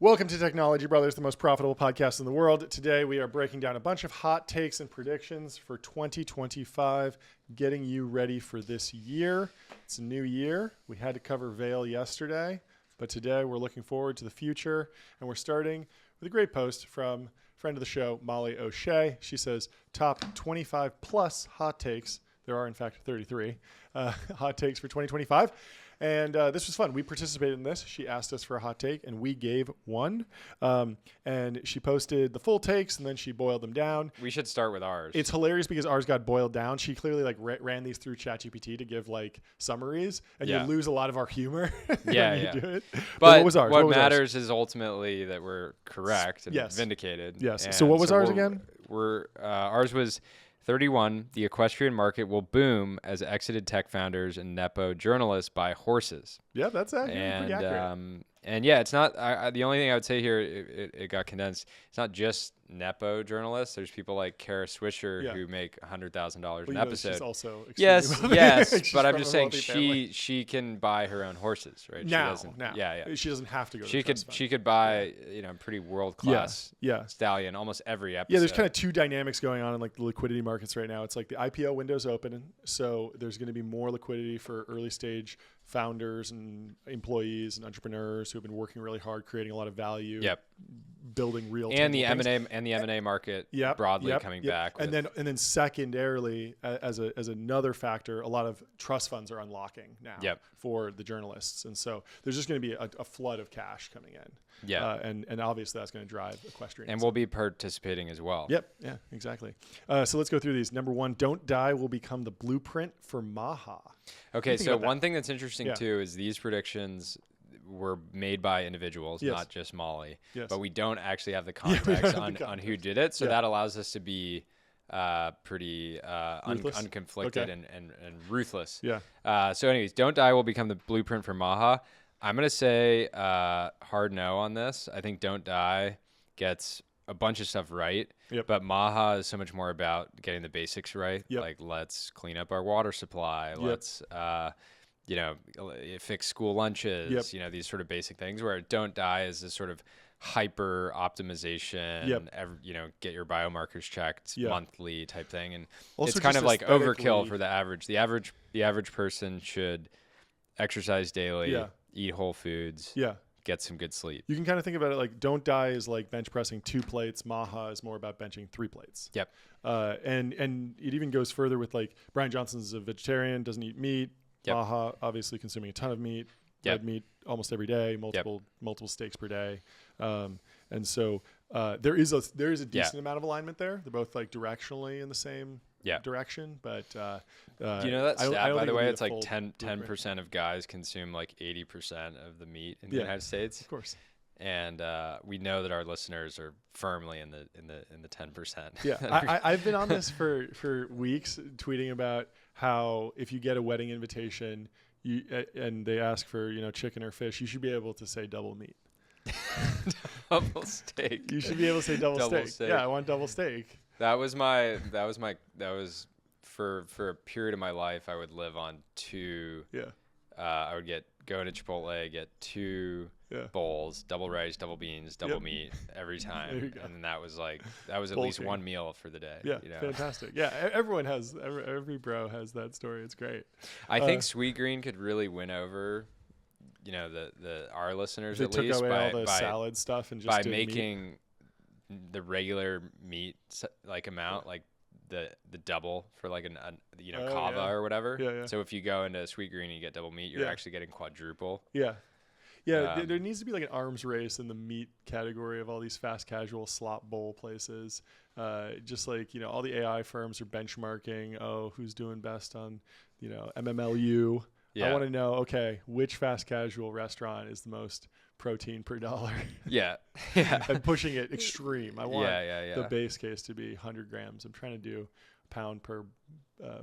Welcome to Technology Brothers, the most profitable podcast in the world. Today we are breaking down a bunch of hot takes and predictions for 2025, getting you ready for this year. It's a new year. We had to cover Vail yesterday, but today we're looking forward to the future, and we're starting with a great post from friend of the show, Molly O'Shea. She says, top 25 plus hot takes. There are, in fact, 33 hot takes for 2025. And this was fun. We participated in this. She asked us for a hot take, and we gave one. And she posted the full takes, and then she boiled them down. We should start with ours. It's hilarious because ours got boiled down. She clearly ran these through ChatGPT to give summaries, and you lose a lot of our humor when you do it. But what was ours? What matters is ultimately that we're correct and Yes. vindicated. Yes. And so what was ours again? Ours was 31. The equestrian market will boom as exited tech founders and Nepo journalists buy horses. Yeah, that's pretty accurate. And yeah, it's not. The only thing I would say here, it got condensed. It's not just Nepo journalists. There's people like Kara Swisher who make $100,000 an episode. She's also yes, but I'm just saying family. she can buy her own horses, right? Now, yeah. She doesn't have to go. She could buy pretty world class stallion almost every episode. Yeah, there's kind of two dynamics going on in the liquidity markets right now. It's like the IPO window's open, so there's going to be more liquidity for early stage founders and employees and entrepreneurs who have been working really hard, creating a lot of value, building real. And the M&A market broadly coming back. And then secondarily, as another factor, a lot of trust funds are unlocking now for the journalists, and so there's just going to be a flood of cash coming in. Yeah, and obviously that's going to drive equestrian. And we'll be participating as well. Yep. Yeah. Exactly. So let's go through these. Number one, don't die will become the blueprint for Maha. Okay. So one thing that's interesting too is these predictions were made by individuals, not just Molly. Yes. But we don't actually have the context on who did it. So that allows us to be pretty unconflicted and ruthless. Yeah. So anyways, don't die will become the blueprint for Maha. I'm going to say hard no on this. I think Don't Die gets a bunch of stuff right, but Maha is so much more about getting the basics right. Like, let's clean up our water supply. Let's, fix school lunches, these sort of basic things, where Don't Die is this sort of hyper optimization, get your biomarkers checked monthly type thing. And also it's kind of like overkill for the average. The average person should exercise daily, eat whole foods, get some good sleep. You can kind of think about it like Don't Die is like bench pressing 2 plates. Maha is more about benching 3 plates. Yep. And it even goes further with Brian Johnson's a vegetarian, doesn't eat meat. Maha obviously consuming a ton of meat, red meat almost every day, multiple steaks per day. And so there is a decent amount of alignment there. They're both directionally in the same direction, but do you know that stat, by the way? It's like 10% of guys consume 80% of the meat in the United States. Of course. And we know that our listeners are firmly in the 10%. Yeah, I've been on this for weeks, tweeting about how if you get a wedding invitation and they ask for chicken or fish, you should be able to say double meat. Double steak. You should be able to say double steak. Yeah, I want double steak. That was for a period of my life. I would live on 2. Yeah. I would go into Chipotle, get 2 bowls, double rice, double beans, double meat every time, and then that was at least one meal for the day. Yeah, fantastic. Yeah, every bro has that story. It's great. I think Sweet Green could really win over, our listeners at least by all the salad stuff and just by making the regular meat amount the double for kava or whatever. Yeah. So if you go into Sweet Green and you get double meat, you're actually getting quadruple. Yeah. There needs to be an arms race in the meat category of all these fast casual slop bowl places. Just all the AI firms are benchmarking. Oh, who's doing best on MMLU? Yeah. I want to know, which fast casual restaurant is the most protein per dollar? Yeah. I'm pushing it extreme. I want the base case to be 100 grams. I'm trying to do pound per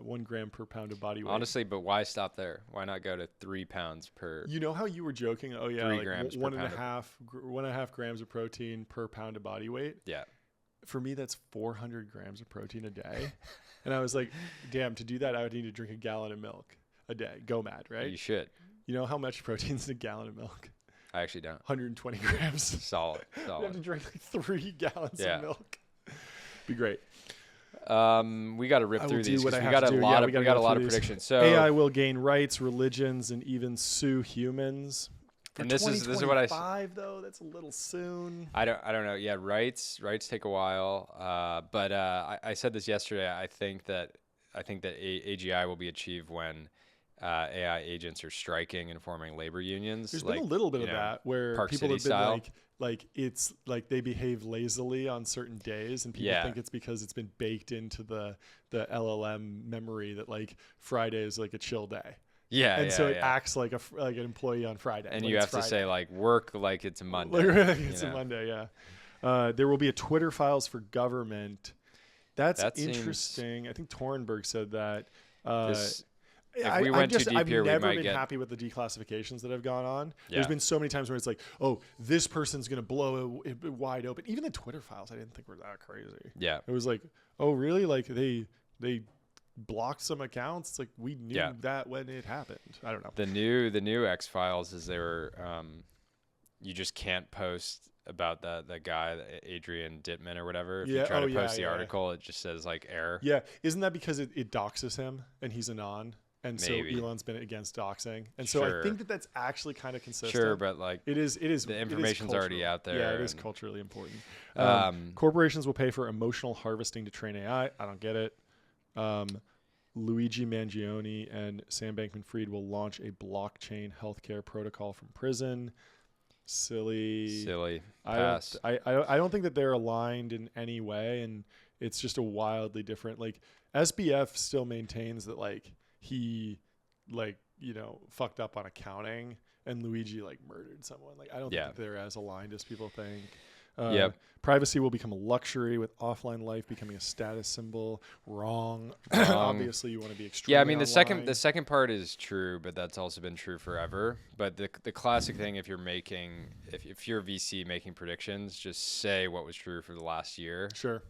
1 gram per pound of body weight. Honestly, but why stop there? Why not go to 3 pounds per? You know how you were joking? Oh yeah, 3 grams per pound 1.5 grams of protein per pound of body weight. Yeah. For me, that's 400 grams of protein a day. And I was like, damn, to do that, I would need to drink a gallon of milk a day. Go mad, right? You should. You know how much protein is in a gallon of milk? I actually don't. 120 grams. Solid. You have to drink like 3 gallons of milk. Be great. We got to rip through these because we got a lot of predictions. So AI will gain rights, religions, and even sue humans. For and this is what I though. That's a little soon. I don't know. Yeah, rights take a while. But I said this yesterday. I think that AGI will be achieved when AI agents are striking and forming labor unions. There's been a little bit of that where Park people City have been style. like it's like they behave lazily on certain days, and people think it's because it's been baked into the LLM memory that like Friday is like a chill day. Yeah, and so it acts like an employee on Friday. And you have to say like work like it's a Monday. Like it's a Monday, yeah. There will be a Twitter files for government. That's interesting. I think Torenberg said that. If we went too deep here, we might I've never been happy with the declassifications that have gone on. Yeah. There's been so many times where it's like, oh, this person's going to blow it wide open. Even the Twitter files, I didn't think were that crazy. Yeah. It was like, oh, really? Like they blocked some accounts. It's like we knew that when it happened. I don't know. The new X Files is they were you just can't post about the guy Adrian Dittman or whatever. If you try to post the article, it just says like error. Yeah, isn't that because it doxes him and he's anon? And Maybe. So Elon's been against doxing, and so I think that's actually kind of consistent. Sure, but like it is. The information's already out there. Yeah, it is culturally important. Corporations will pay for emotional harvesting to train AI. I don't get it. Luigi Mangione and Sam Bankman-Fried will launch a blockchain healthcare protocol from prison. Silly. Pass. I don't think that they're aligned in any way, and it's just a wildly different. Like SBF still maintains that like he fucked up on accounting, and Luigi like murdered someone. Like I don't think that they're as aligned as people think. Privacy will become a luxury, with offline life becoming a status symbol. Wrong. Obviously, you want to be extremely. Yeah, I mean online. the second part is true, but that's also been true forever. But the classic thing, if you're a VC making predictions, just say what was true for the last year. Sure.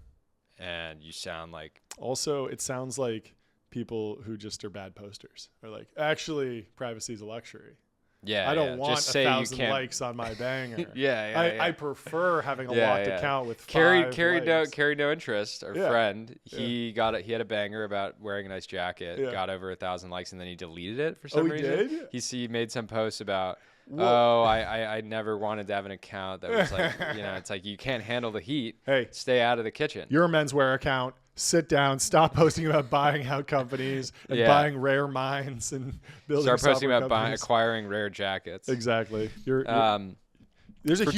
And you sound like. Also, it sounds like people who just are bad posters are like, actually, privacy is a luxury. Yeah, I don't want just 1,000 likes on my banger. I prefer having a locked account with carried no interest. Our friend, he had a banger about wearing a nice jacket, got over 1,000 likes, and then he deleted it for some reason. Did? He made some posts about, I never wanted to have an account that was like, it's like you can't handle the heat. Hey, stay out of the kitchen. Your menswear account. Sit down. Stop posting about buying out companies and buying rare mines and building. Start posting about acquiring rare jackets. Exactly. There's a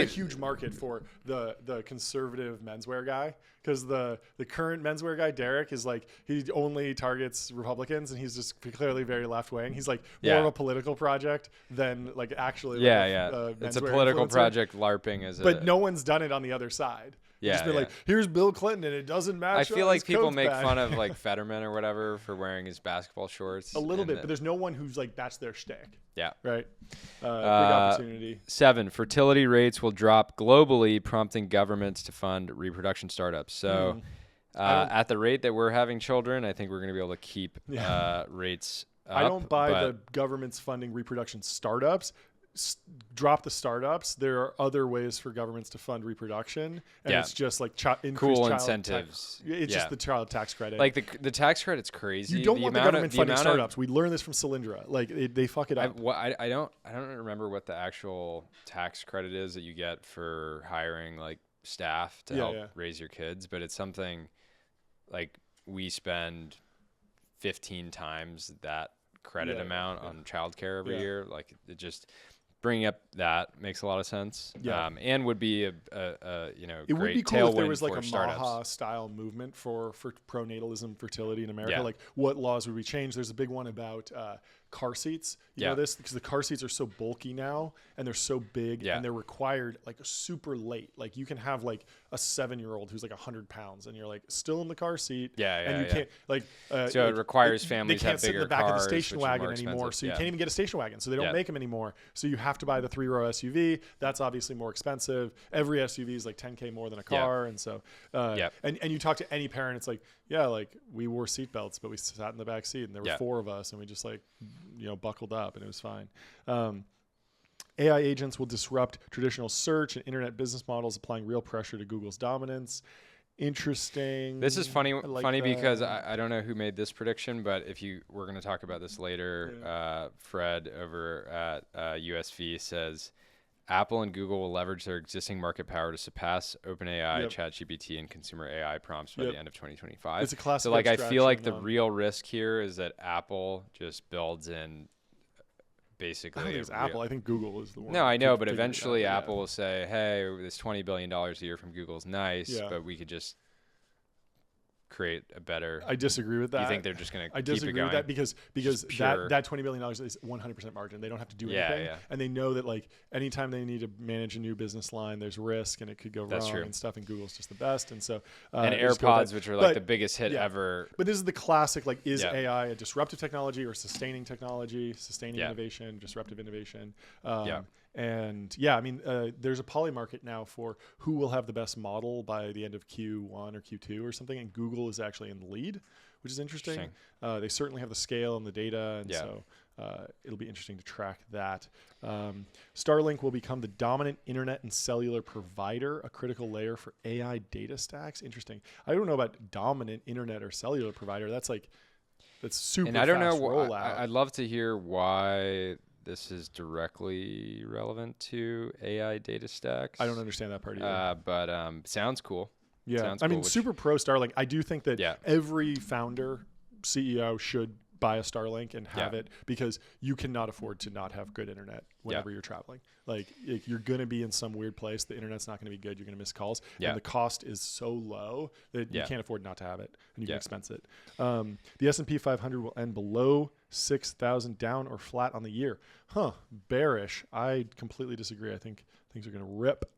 huge market for the conservative menswear guy, because the current menswear guy Derek is like, he only targets Republicans, and he's just clearly very left wing. He's like more of a political project than like actually. It's a political project. LARPing is. But no one's done it on the other side. Just been like, here's Bill Clinton, and it doesn't match. I feel like people make fun of like Fetterman or whatever for wearing his basketball shorts. A little bit, but there's no one who's like, that's their shtick. Yeah. Right. Big opportunity. 7, fertility rates will drop globally, prompting governments to fund reproduction startups. So at the rate that we're having children, I think we're going to be able to keep rates up. I don't buy the government's funding reproduction startups. Drop the startups. There are other ways for governments to fund reproduction, and it's just like cool incentives. It's just the child tax credit. Like the tax credit's crazy. You don't want the government funding startups. We learned this from Solyndra. Like they fuck it up. I don't remember what the actual tax credit is that you get for hiring like staff to help raise your kids, but it's something like we spend 15 times that credit amount on childcare every year. Like it just. Bringing up that makes a lot of sense, and would be a it would be cool if there was like a Maha style movement for pronatalism, fertility in America. Like, what laws would we change? There's a big one about car seats. You know this, because the car seats are so bulky now, and they're so big, and they're required like super late. Like you can have like a 7-year-old who's like 100 pounds, and you're like still in the car seat, and you can't like. So it requires families they can't have bigger sit in the back cars, of the station wagon anymore, so you can't even get a station wagon. So they don't make them anymore. So you have to buy the 3-row SUV. That's obviously more expensive. Every SUV is like $10K more than a car, and so and you talk to any parent, it's like like we wore seatbelts, but we sat in the back seat, and there were 4 of us, and we just like buckled up, and it was fine. AI agents will disrupt traditional search and internet business models, applying real pressure to Google's dominance. Interesting. This is funny because I don't know who made this prediction, but we're going to talk about this later. Fred over at USV says Apple and Google will leverage their existing market power to surpass OpenAI, ChatGPT, and consumer AI prompts by the end of 2025. It's a classic. So I feel like the real risk here is that Apple just builds in basically. I don't think it's Apple. I think Google is the one. No, I know, but eventually Apple will say, "Hey, this $20 billion a year from Google's nice, but we could just create a better." I disagree with that. You think they're just going to? I disagree with that because that $20 billion is 100% margin. They don't have to do anything, and they know that like anytime they need to manage a new business line, there's risk and it could go wrong and stuff. And Google's just the best, and so and AirPods, which are like the biggest hit ever. But this is the classic. Like, is AI a disruptive technology or sustaining technology, sustaining innovation, disruptive innovation? And I mean, there's a poly market now for who will have the best model by the end of Q1 or Q2 or something, and Google is actually in the lead, which is interesting. They certainly have the scale and the data, and so it'll be interesting to track that. Starlink will become the dominant internet and cellular provider, a critical layer for AI data stacks. Interesting. I don't know about dominant internet or cellular provider. That's super. And I don't know. Rollout. I'd love to hear why this is directly relevant to AI data stacks. I don't understand that part either. But sounds cool. Yeah. Sounds I mean, super pro Starlink. I do think that every founder, CEO should buy a Starlink and have it, because you cannot afford to not have good internet whenever you're traveling. Like, if you're going to be in some weird place, the internet's not going to be good. You're going to miss calls. And the cost is so low that you can't afford not to have it, and you can expense it. The S&P 500 will end below 6,000, down or flat on the year. Bearish. I completely disagree. I think things are going to rip,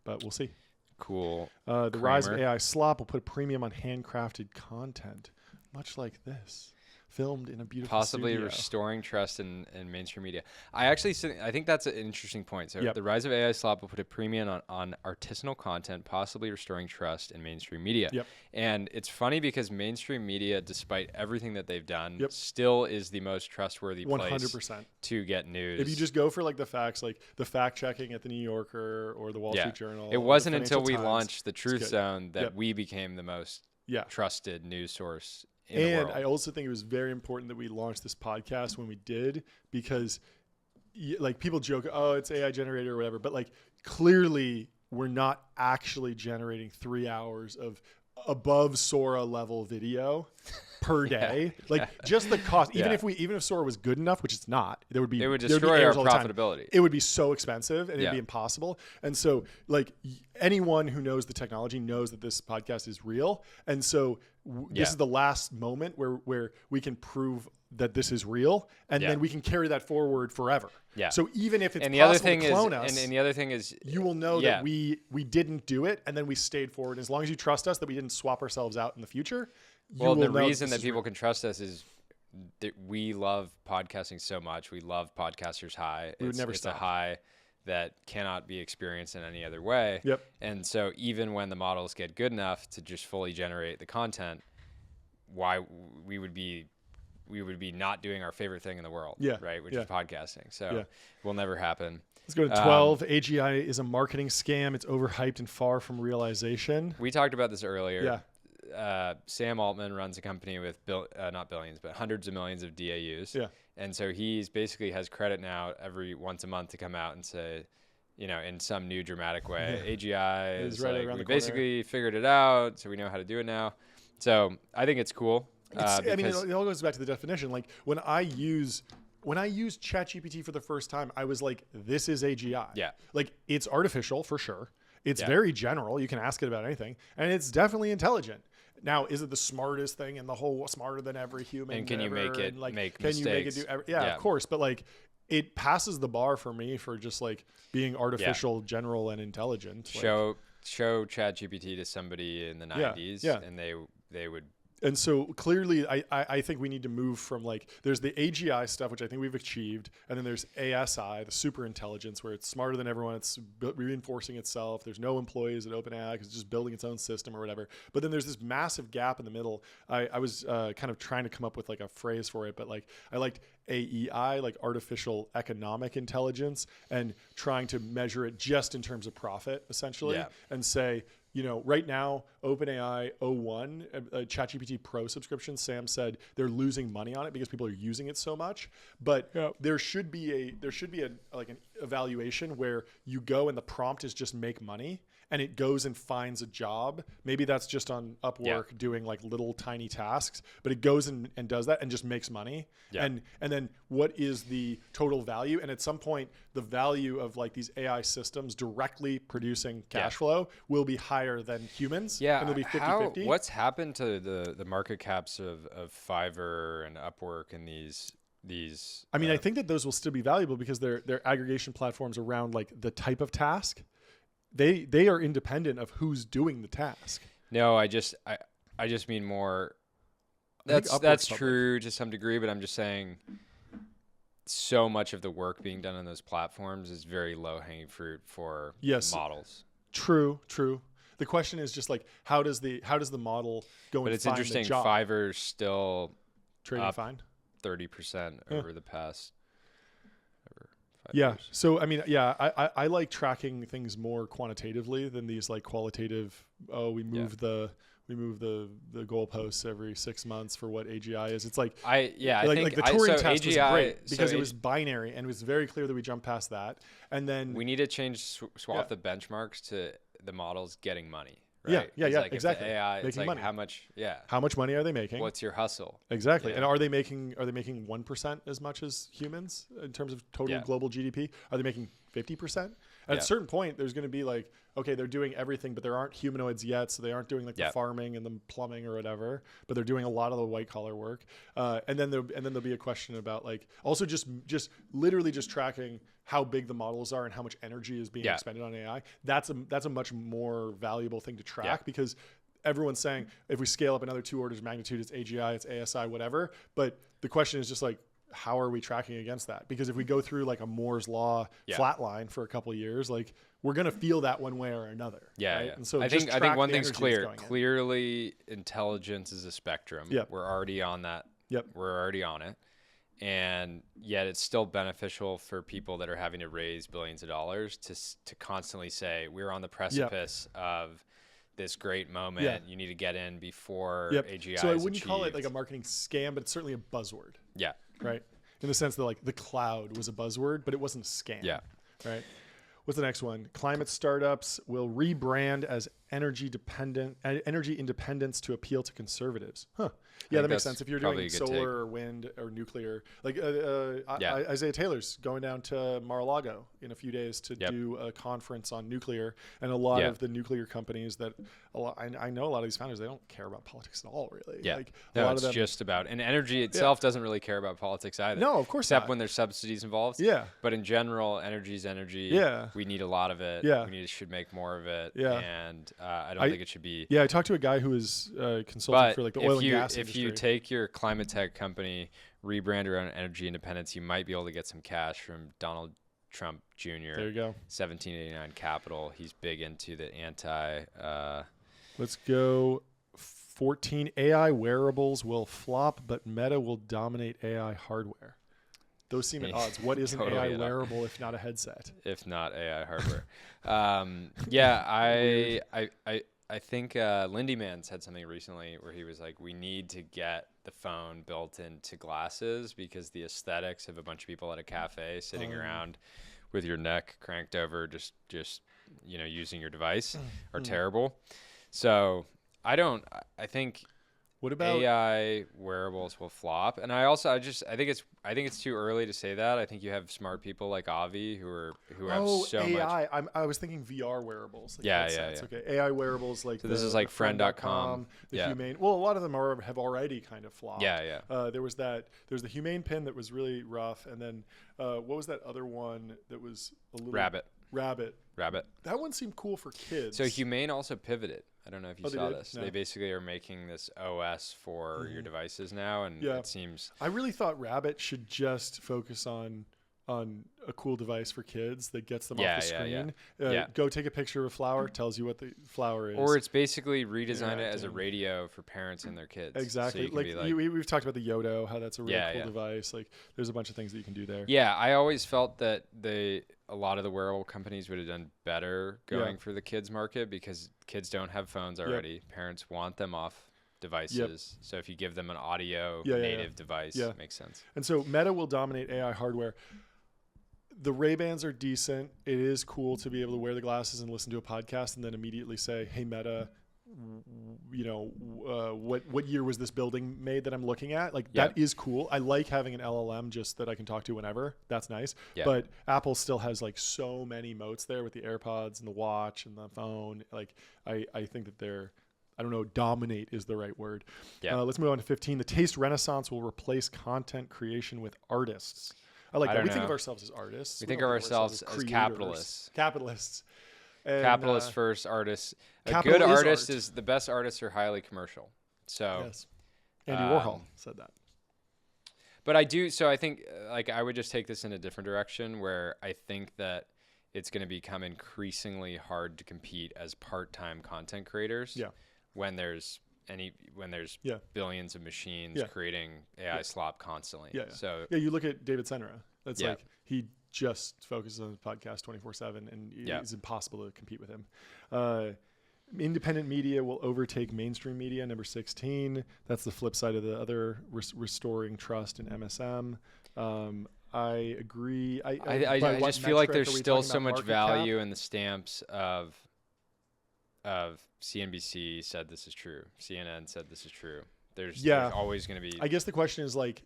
but we'll see. Cool. The rise of AI slop will put a premium on handcrafted content, much like this. Filmed in a beautiful possibly studio. Restoring trust in mainstream media. I think that's an interesting point. So the rise of AI slop will put a premium on artisanal content, possibly restoring trust in mainstream media. And it's funny because mainstream media, despite everything that they've done, still is the most trustworthy place 100% to get news. If you just go for like the facts, like the fact checking at the New Yorker or the Wall Street Journal. It wasn't until we launched the Truth Zone that we became the most trusted news source. And I also think it was very important that we launched this podcast when we did, because like people joke, oh, it's AI generated or whatever, but like clearly we're not actually generating 3 hours of above Sora level video per day. Just the cost, even if Sora was good enough, which it's not, it would destroy our profitability. It would be so expensive and it'd be impossible. And so like anyone who knows the technology knows that this podcast is real. And so this is the last moment where we can prove that this is real, and then we can carry that forward forever. So even if it's possible to clone us, and the other thing is, you will know that we didn't do it, and then we stayed forward. As long as you trust us that we didn't swap ourselves out in the future, the reason that people can trust us is that we love podcasting so much. We love Podcasters High. We would never stop. It's a high that cannot be experienced in any other way. And so even when the models get good enough to just fully generate the content, why we would be not doing our favorite thing in the world, right? Which is podcasting. So it will never happen. Let's go to 12. AGI is a marketing scam. It's overhyped and far from realization. We talked about this earlier. Sam Altman runs a company with not billions, but hundreds of millions of DAUs. And so he's basically has credit now every once a month to come out and say, in some new dramatic way, AGI is right like, we basically figured it out, so we know how to do it now. So I think it's cool. I mean, it all goes back to the definition. Like when I used ChatGPT for the first time, I was like, this is AGI. Like it's artificial for sure. It's very general. You can ask it about anything, and it's definitely intelligent. Now, is it the smartest thing in the whole, smarter than every human? And can you make it make mistakes? Can you make it do? Of course. But like, it passes the bar for me for just like being artificial, general, and intelligent. Show ChatGPT to somebody in the 90s, and they would. And so clearly, I think we need to move from like, there's the AGI stuff, which I think we've achieved. And then there's ASI, the super intelligence, where it's smarter than everyone. It's reinforcing itself. There's no employees at OpenAI because it's just building its own system or whatever. But then there's this massive gap in the middle. I was kind of trying to come up with like a phrase for it, but like I liked AEI, like artificial economic intelligence, and trying to measure it just in terms of profit, essentially, and say, right now, OpenAI O1, ChatGPT Pro subscription, Sam said they're losing money on it because people are using it so much. But there should be an evaluation where you go and the prompt is just make money, and it goes and finds a job. Maybe that's just on Upwork doing like little tiny tasks, but it goes and does that and just makes money. And then what is the total value? And at some point, the value of like these AI systems directly producing cash flow will be higher than humans. Yeah. And it'll be 50-50. What's happened to the market caps of Fiverr and Upwork and these I mean, I think that those will still be valuable because they're aggregation platforms around like the type of task. They are independent of who's doing the task. No, I just mean more. That's true to some degree, but I'm just saying so much of the work being done on those platforms is very low hanging fruit for models. True. The question is just like how does the model go and find the job? But it's interesting. Fiverr's still trading fine 30% over the past. Yeah. So, I mean, I like tracking things more quantitatively than these like qualitative. We move the goalposts every 6 months for what AGI is. It's like I think the Turing test was great because it was binary and it was very clear that we jumped past that. And then we need to swap the benchmarks to the models getting money. Right? Yeah, like exactly. AI, making it's like money. How much? Yeah. How much money are they making? What's your hustle? Exactly. Yeah. And are they making 1% as much as humans in terms of total global GDP? Are they making 50%? At a certain point, there's going to be like, okay, they're doing everything, but there aren't humanoids yet, so they aren't doing like the farming and the plumbing or whatever. But they're doing a lot of the white collar work. And then there'll be a question about like also just literally just tracking how big the models are and how much energy is being expended on AI. That's a much more valuable thing to track because everyone's saying if we scale up another 2 orders of magnitude, it's AGI, it's ASI, whatever. But the question is just like, how are we tracking against that? Because if we go through like a Moore's law flat line for a couple of years, like we're going to feel that one way or another. Yeah. Right? Yeah. And so I think one thing's clear. Clearly, intelligence is a spectrum. Yep. We're already on that. Yep. We're already on it. And yet it's still beneficial for people that are having to raise billions of dollars to constantly say, we're on the precipice of this great moment. Yeah. You need to get in before AGI So I is wouldn't achieved. call it like a marketing scam, but it's certainly a buzzword. Yeah. Right. In the sense that like the cloud was a buzzword, but it wasn't a scam. Yeah. Right. What's the next one? Climate startups will rebrand as energy independence to appeal to conservatives. Huh. Yeah, that makes sense. If you're doing solar or wind or nuclear, like Isaiah Taylor's going down to Mar-a-Lago in a few days to do a conference on nuclear, and a lot of the nuclear companies that I know a lot of these founders, they don't care about politics at all, really. Yeah, like, it's just about, and energy itself doesn't really care about politics either. No, of course except not. when there's subsidies involved. Yeah, but in general, energy is energy. Yeah, we need a lot of it. Yeah, we should make more of it. Yeah, and I don't think it should be. Yeah, I talked to a guy who is consulting for like the oil and gas industry. If you take your climate tech company, rebrand around energy independence, you might be able to get some cash from Donald Trump Jr. There you go. 1789 Capital. He's big into the anti. Let's go. 14 AI wearables will flop, but Meta will dominate AI hardware. Those seem at odds. What is an AI wearable if not a headset? If not AI hardware. I think Lindy Man said something recently where he was like, we need to get the phone built into glasses because the aesthetics of a bunch of people at a cafe sitting around with your neck cranked over, just using your device are terrible. So I think what about AI wearables will flop? And I think it's too early to say that. I think you have smart people like Avi who have so AI. much. I was thinking VR wearables. Like Yeah. Okay, AI wearables like so this is like friend.com. The Humane. Well, a lot of them have already kind of flopped. Yeah. There was the Humane pin that was really rough, and then what was that other one that was a little Rabbit. That one seemed cool for kids. So Humane also pivoted. I don't know if you saw this. No. They basically are making this OS for your devices now, and it seems. I really thought Rabbit should just focus on a cool device for kids that gets them off the screen. Go take a picture of a flower, tells you what the flower is. Or it's basically redesign it as a radio for parents and their kids. Exactly. So we've talked about the Yodo, how that's a really cool device. Like there's a bunch of things that you can do there. Yeah, I always felt that a lot of the wearable companies would have done better going for the kids market because kids don't have phones already. Parents want them off devices. So if you give them an audio native device, it makes sense. And so Meta will dominate AI hardware. The Ray-Bans are decent. It is cool to be able to wear the glasses and listen to a podcast and then immediately say, hey, Meta, what year was this building made that I'm looking at? Like that is cool. I like having an LLM just that I can talk to whenever. That's nice. But Apple still has like so many moats there with the AirPods and the watch and the phone. Like I think that they're, I don't know, dominate is the right word. Let's move on to 15. The taste renaissance will replace content creation with artists. I like that. We think of ourselves as artists. We think of ourselves as capitalists. And, capitalist first artists. A good artist is the best artists are highly commercial. So yes. Andy Warhol said that. But I do. So I think like I would just take this in a different direction where I think that it's going to become increasingly hard to compete as part-time content creators. When there's billions of machines creating AI slop constantly. So you look at David Senra. That's like he just focuses on his podcast 24/7, and it's impossible to compete with him. Independent media will overtake mainstream media. Number 16. That's the flip side of the other restoring trust in MSM. I agree. I just feel like there's still so much value in the stamps of CNBC said this is true. CNN said this is true. There's always going to be. I guess the question is like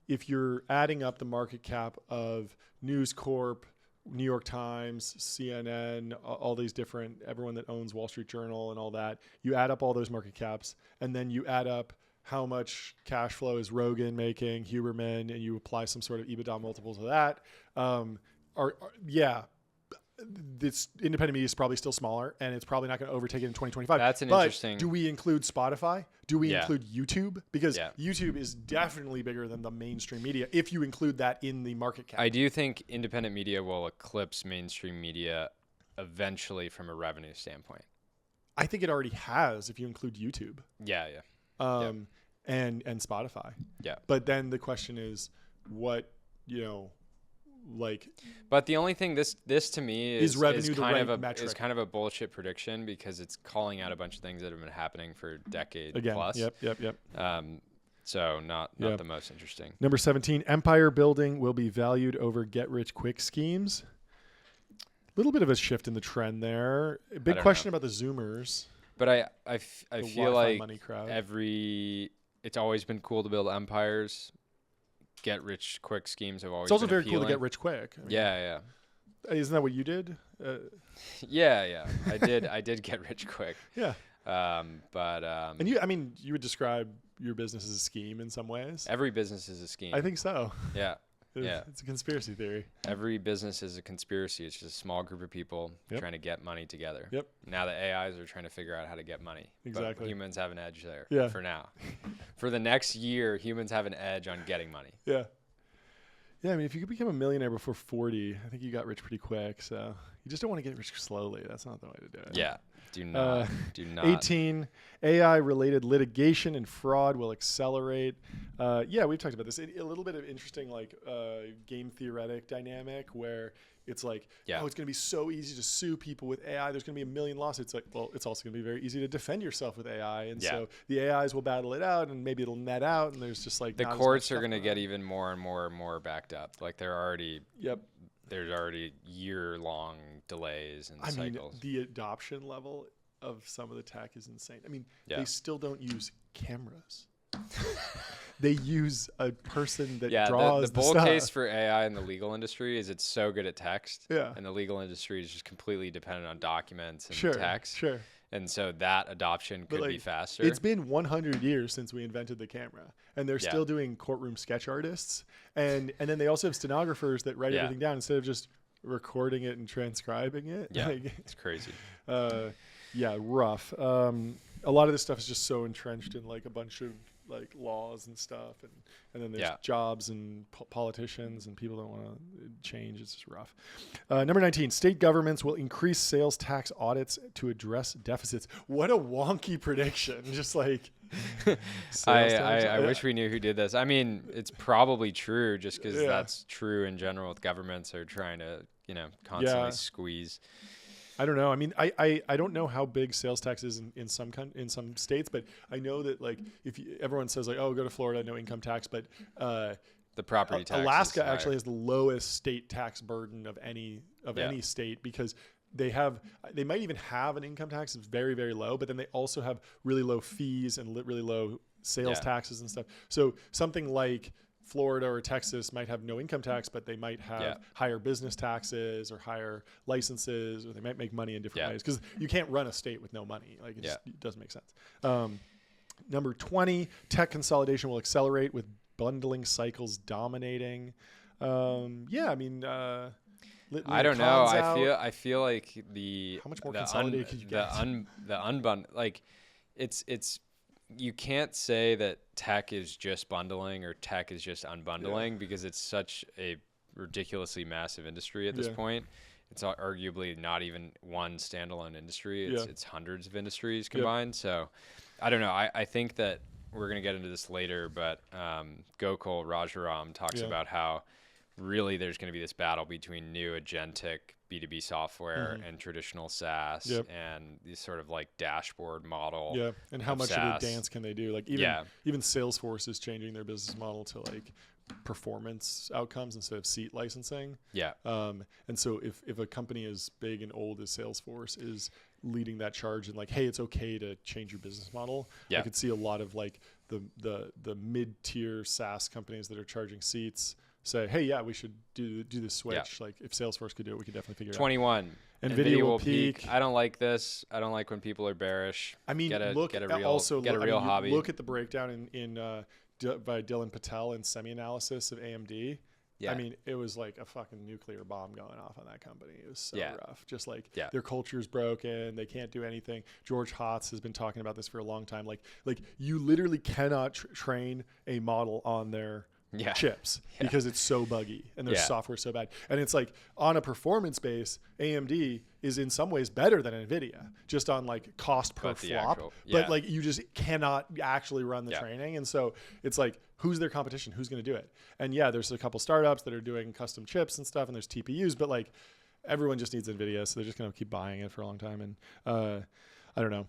if you're adding up the market cap of News Corp, New York Times, CNN, all these different, everyone that owns Wall Street Journal and all that, you add up all those market caps and then you add up how much cash flow is Rogan making, Huberman, and you apply some sort of EBITDA multiple to that. This independent media is probably still smaller and it's probably not going to overtake it in 2025. That's an interesting. Do we include Spotify? Do we include YouTube? Because YouTube is definitely bigger than the mainstream media if you include that in the market cap. I do think independent media will eclipse mainstream media eventually from a revenue standpoint. I think it already has if you include YouTube. And Spotify. But then the question is what, but the only thing this to me is revenue is kind of a bullshit prediction because it's calling out a bunch of things that have been happening for a decade plus. So not the most interesting. Number 17, empire building will be valued over get rich quick schemes. A little bit of a shift in the trend there. A big question about the Zoomers. But I feel like it's always been cool to build empires. Get rich quick schemes have always been appealing. It's also very cool to get rich quick. Isn't that what you did? I did get rich quick. And you would describe your business as a scheme in some ways. Every business is a scheme. I think so. It's a conspiracy theory. Every business is a conspiracy. It's just a small group of people trying to get money together. Now the AIs are trying to figure out how to get money. Exactly. But humans have an edge there for now. For the next year, humans have an edge on getting money. I mean, if you could become a millionaire before 40, I think you got rich pretty quick. So you just don't want to get rich slowly. That's not the way to do it. Do not. 18, AI-related litigation and fraud will accelerate. We've talked about this. A little bit of interesting game theoretic dynamic where it's like, it's going to be so easy to sue people with AI. There's going to be a million lawsuits. Like, well, it's also going to be very easy to defend yourself with AI. And so the AIs will battle it out and maybe it'll net out. And there's just like the courts are going to get even more and more and more backed up. Like they're already there's already year-long delays and cycles. I mean, the adoption level of some of the tech is insane. I mean, they still don't use cameras. They use a person that draws the bull case for AI in the legal industry is it's so good at text. And the legal industry is just completely dependent on documents and text. And so that adoption could be faster. It's been 100 years since we invented the camera, and they're still doing courtroom sketch artists. And then they also have stenographers that write everything down instead of just recording it and transcribing it. It's crazy. Rough. A lot of this stuff is just so entrenched in like a bunch of like laws and stuff, and then there's jobs and politicians, and people don't want to change. It's just rough. Number 19, state governments will increase sales tax audits to address deficits. What a wonky prediction. Just like I wish we knew who did this. I mean, it's probably true just because that's true in general with governments are trying to, constantly squeeze. I don't know. I mean, I don't know how big sales tax is in some states, but I know that like everyone says like, oh, go to Florida, no income tax, but the property tax. Alaska actually has the lowest state tax burden of any state because they might even have an income tax that's very, very low, but then they also have really low fees and really low sales taxes and stuff. So something like Florida or Texas might have no income tax, but they might have higher business taxes or higher licenses, or they might make money in different ways because you can't run a state with no money. Like it doesn't make sense. Number 20, tech consolidation will accelerate with bundling cycles dominating. I mean, I don't know. I feel like how much more consolidated could you get? The unbundle, like it's. You can't say that tech is just bundling or tech is just unbundling because it's such a ridiculously massive industry at this point. It's arguably not even one standalone industry. It's hundreds of industries combined. So I don't know. I think that we're going to get into this later, but Gokul Rajaram talks about how really there's going to be this battle between new agentic B2B software and traditional SaaS and these sort of like dashboard model. Yeah. And how much of a dance can they do? Like even Salesforce is changing their business model to like performance outcomes instead of seat licensing. Yeah. And so if a company as big and old as Salesforce is leading that charge and like, hey, it's okay to change your business model. I could see a lot of like the mid-tier SaaS companies that are charging seats say, hey, we should do this switch. Like if Salesforce could do it, we could definitely figure it out. 21. NVIDIA will peak. I don't like this. I don't like when people are bearish. I mean, get a real hobby. Look at the breakdown by Dylan Patel in semi-analysis of AMD. Yeah. I mean, it was like a fucking nuclear bomb going off on that company. It was so rough. Just like their culture's broken. They can't do anything. George Hotz has been talking about this for a long time. Like you literally cannot train a model on their chips because it's so buggy and their software so bad. And it's like on a performance base, AMD is in some ways better than NVIDIA just on like cost per flop. But like you just cannot actually run the training. And so it's like, who's their competition? Who's going to do it? And there's a couple startups that are doing custom chips and stuff and there's TPUs, but like everyone just needs NVIDIA. So they're just going to keep buying it for a long time. And I don't know.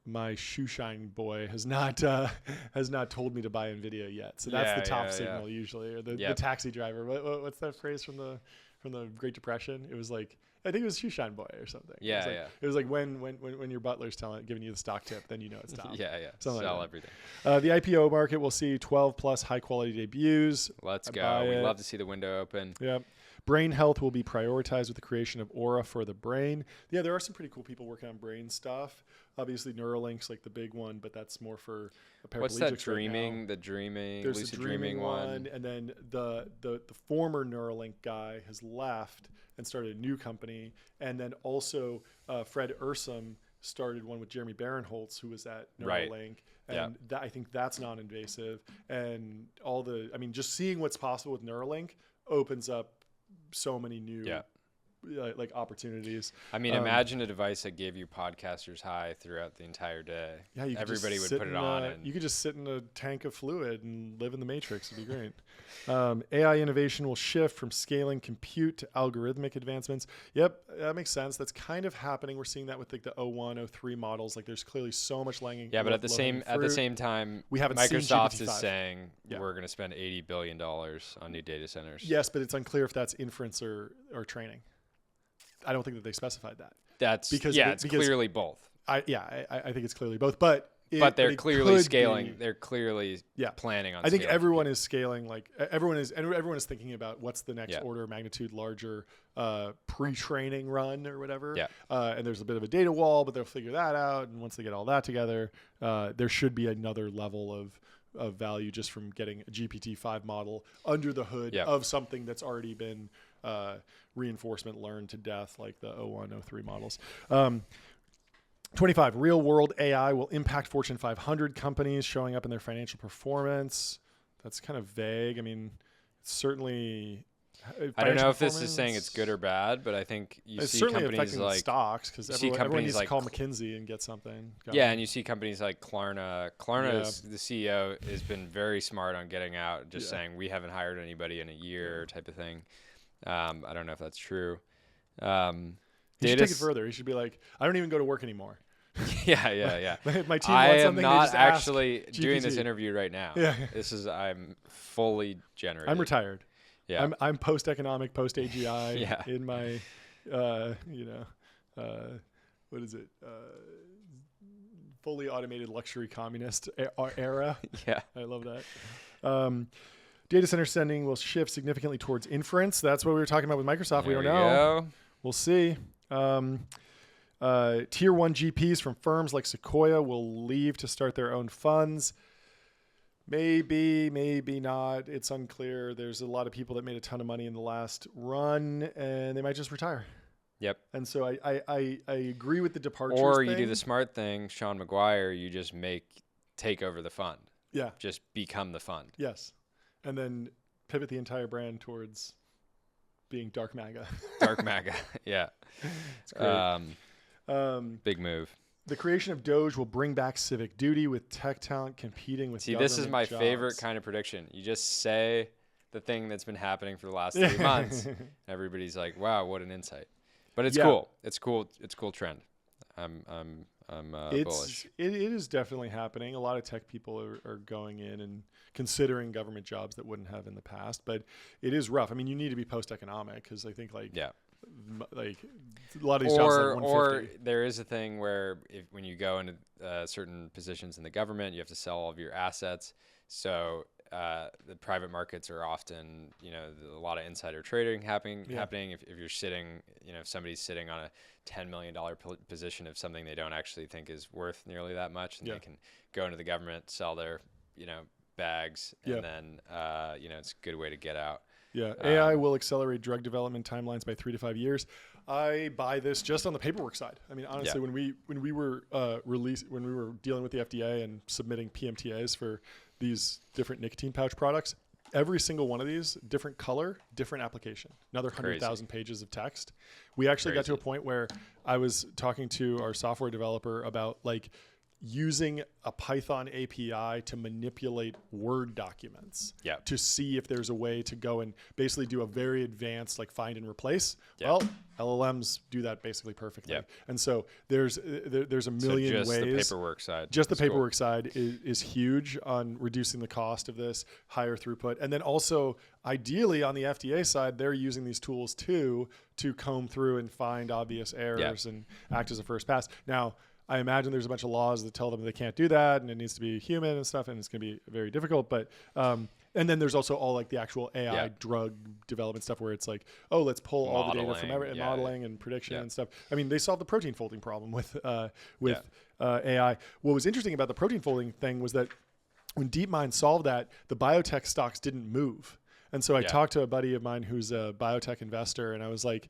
My shoe shine boy has not told me to buy NVIDIA yet. So that's the top signal usually, or the taxi driver. What's that phrase from the Great Depression? It was like, I think it was shoe shine boy or something. It was like when your butler's giving you the stock tip, then you know it's top. Sell like everything. The IPO market will see 12 plus high quality debuts. Let's go. We'd love to see the window open. Yep. Brain health will be prioritized with the creation of Aura for the brain. Yeah, there are some pretty cool people working on brain stuff. Obviously, Neuralink's like the big one, but that's more for paraplegics. What's that dreaming? The dreaming, there's lucid a dreaming one, and then the former Neuralink guy has left and started a new company, and then also Fred Ursum started one with Jeremy Barinholtz, who was at Neuralink, and I think that's non-invasive, and just seeing what's possible with Neuralink opens up so many new like opportunities. I mean, imagine a device that gave you podcasters high throughout the entire day. Yeah, everybody would put it on. And you could just sit in a tank of fluid and live in the Matrix. It'd be great. AI innovation will shift from scaling compute to algorithmic advancements. Yep, that makes sense. That's kind of happening. We're seeing that with like the 01, 03 models. Like there's clearly so much lagging. Yeah, but at the same time, Microsoft is saying we're going to spend $80 billion on new data centers. Yes, but it's unclear if that's inference or training. I don't think that they specified that. It's clearly both. I think it's clearly both, but they're clearly scaling. They're clearly planning on. I think everyone is scaling. Like everyone is thinking about what's the next order of magnitude larger pre-training run or whatever. Yeah. And there's a bit of a data wall, but they'll figure that out. And once they get all that together, there should be another level of value just from getting a GPT-5 model under the hood of something that's already been reinforcement learned to death, like the 01, 03 models. 25, real world AI will impact Fortune 500 companies showing up in their financial performance. That's kind of vague. I mean, it's certainly. I don't know if this is saying it's good or bad, but I think it's see certainly companies affecting like stocks because everyone needs to call McKinsey and get something going. Yeah, and you see companies like Klarna. Klarna's the CEO has been very smart on getting out, just saying we haven't hired anybody in a year type of thing. I don't know if that's true. He should take it further. He should be like, I don't even go to work anymore. Yeah. My team wants something. I am not actually doing this interview right now. Yeah. I'm fully generated. I'm retired. Yeah. I'm post-economic, post-AGI in my, what is it? Fully automated luxury communist era. Yeah. I love that. Data center spending will shift significantly towards inference. That's what we were talking about with Microsoft. We don't know. We'll see. Tier 1 GPs from firms like Sequoia will leave to start their own funds. Maybe not. It's unclear. There's a lot of people that made a ton of money in the last run, and they might just retire. Yep. And so I agree with the departures Or thing. You do the smart thing, Sean McGuire, you just take over the fund. Yeah. Just become the fund. Yes. And then pivot the entire brand towards being dark MAGA. Dark MAGA. Yeah. It's great. Big move. The creation of Doge will bring back civic duty with tech talent competing with this is my favorite kind of prediction. You just say the thing that's been happening for the last 3 months. Everybody's like, wow, what an insight. But it's cool. It's cool. It's a cool trend. I'm bullish. It is definitely happening. A lot of tech people are going in and considering government jobs that wouldn't have in the past. But it is rough. I mean, you need to be post-economic because I think like a lot of these jobs are 150. Or there is a thing where when you go into certain positions in the government, you have to sell all of your assets. So the private markets are often, a lot of insider trading happening. If you're sitting, if somebody's sitting on a $10 million position of something they don't actually think is worth nearly that much, and they can go into the government, sell their, bags, and then, it's a good way to get out. Yeah, AI will accelerate drug development timelines by 3 to 5 years. I buy this just on the paperwork side. I mean, honestly, when we were dealing with the FDA and submitting PMTAs for these different nicotine pouch products, every single one of these, different color, different application, another 100,000 pages of text. We actually got to a point where I was talking to our software developer about using a Python API to manipulate Word documents to see if there's a way to go and basically do a very advanced find and replace. Well, LLMs do that basically perfectly. And so there's a million ways. The paperwork side. Just the paperwork side is huge on reducing the cost of this, higher throughput. And then also, ideally on the FDA side, they're using these tools too to comb through and find obvious errors and act as a first pass. Now, I imagine there's a bunch of laws that tell them they can't do that, and it needs to be human and stuff, and it's going to be very difficult. But and then there's also all the actual AI drug development stuff where it's let's pull all the data from everything, modeling and prediction and stuff. I mean, they solved the protein folding problem with AI. What was interesting about the protein folding thing was that when DeepMind solved that, the biotech stocks didn't move. And so I talked to a buddy of mine who's a biotech investor, and I was like,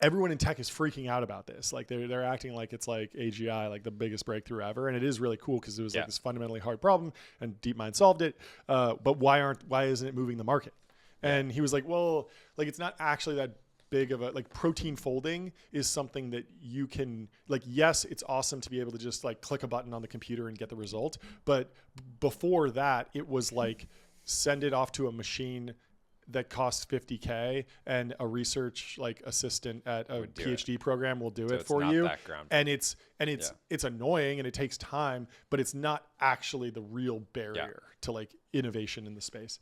everyone in tech is freaking out about this. They're acting like it's like AGI, the biggest breakthrough ever. And it is really cool because it was this fundamentally hard problem and DeepMind solved it. But why isn't it moving the market? And he was like, well, it's not actually that big of a, protein folding is something that you can, yes, it's awesome to be able to just click a button on the computer and get the result. But before that, it was send it off to a machine that costs $50K and a research assistant at a PhD program will do it for you. And it's annoying and it takes time, but it's not actually the real barrier to innovation in the space.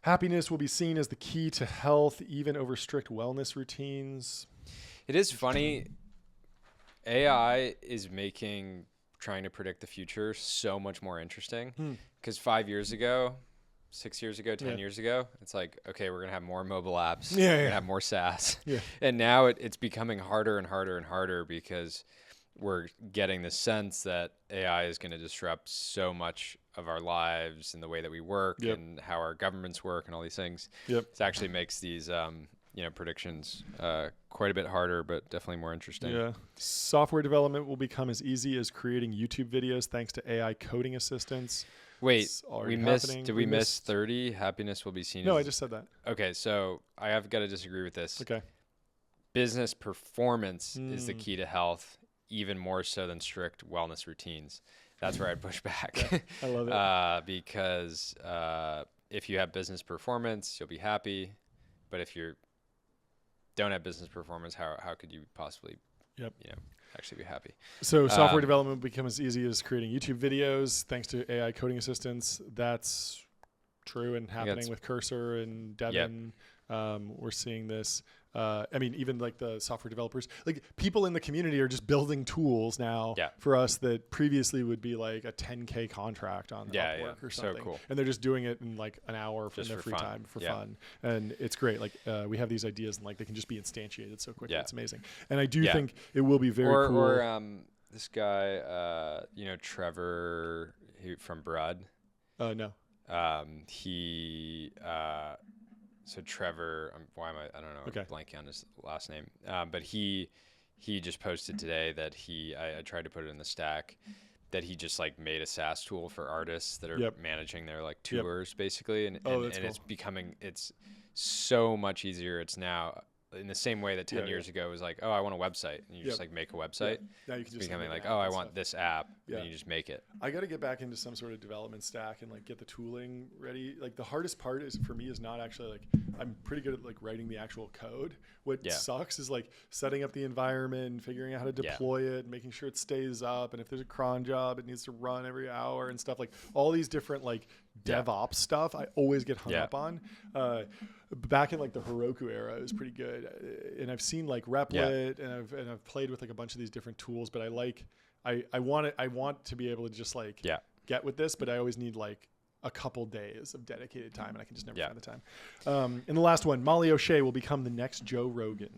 Happiness will be seen as the key to health, even over strict wellness routines. It is funny. AI is trying to predict the future so much more interesting because 5 years ago, 6 years ago, 10 years ago, it's okay, we're going to have more mobile apps. We're going to have more SaaS. And now it's becoming harder and harder and harder because we're getting the sense that AI is going to disrupt so much of our lives and the way that we work and how our governments work and all these things. It actually makes these predictions quite a bit harder, but definitely more interesting. Yeah. Software development will become as easy as creating YouTube videos thanks to AI coding assistants. Wait, did we miss 30? Happiness will be seen No, as... I just said that. Okay, so I have got to disagree with this. Okay. Business performance is the key to health, even more so than strict wellness routines. That's where I'd push back. Yeah, I love it. Because if you have business performance, you'll be happy. But if you don't have business performance, how could you possibly actually be happy? So software development will become as easy as creating YouTube videos thanks to AI coding assistants. That's true and happening with Cursor and Devin. We're seeing this. Even like the software developers, like people in the community are just building tools now for us that previously would be like a 10K contract on Upwork or something. So cool. And they're just doing it in like an hour from their free time for fun. And it's great. Like we have these ideas and like they can just be instantiated so quickly. It's amazing. And I do think it will be very cool. Or this guy, Trevor from Broad. No. So Trevor, I don't know, blanking on his last name. But he just posted today that I tried to put it in the stack, that he just like made a SaaS tool for artists that are managing their like tours basically. And cool. It's so much easier. It's now in the same way that 10 years ago it was like, oh, I want a website. And you just like make a website. Now you can just becoming like, oh, I want this app. And you just make it. I got to get back into some sort of development stack and like get the tooling ready. Like the hardest part for me is not actually like, I'm pretty good at like writing the actual code. What sucks is like setting up the environment and figuring out how to deploy it and making sure it stays up. And if there's a cron job, it needs to run every hour and stuff, like all these different like DevOps stuff I always get hung up on. Back in like the Heroku era, it was pretty good. And I've seen like Replit and I've played with like a bunch of these different tools, but I want to be able to just like get with this, but I always need like a couple days of dedicated time and I can just never find the time. And the last one, Molly O'Shea will become the next Joe Rogan.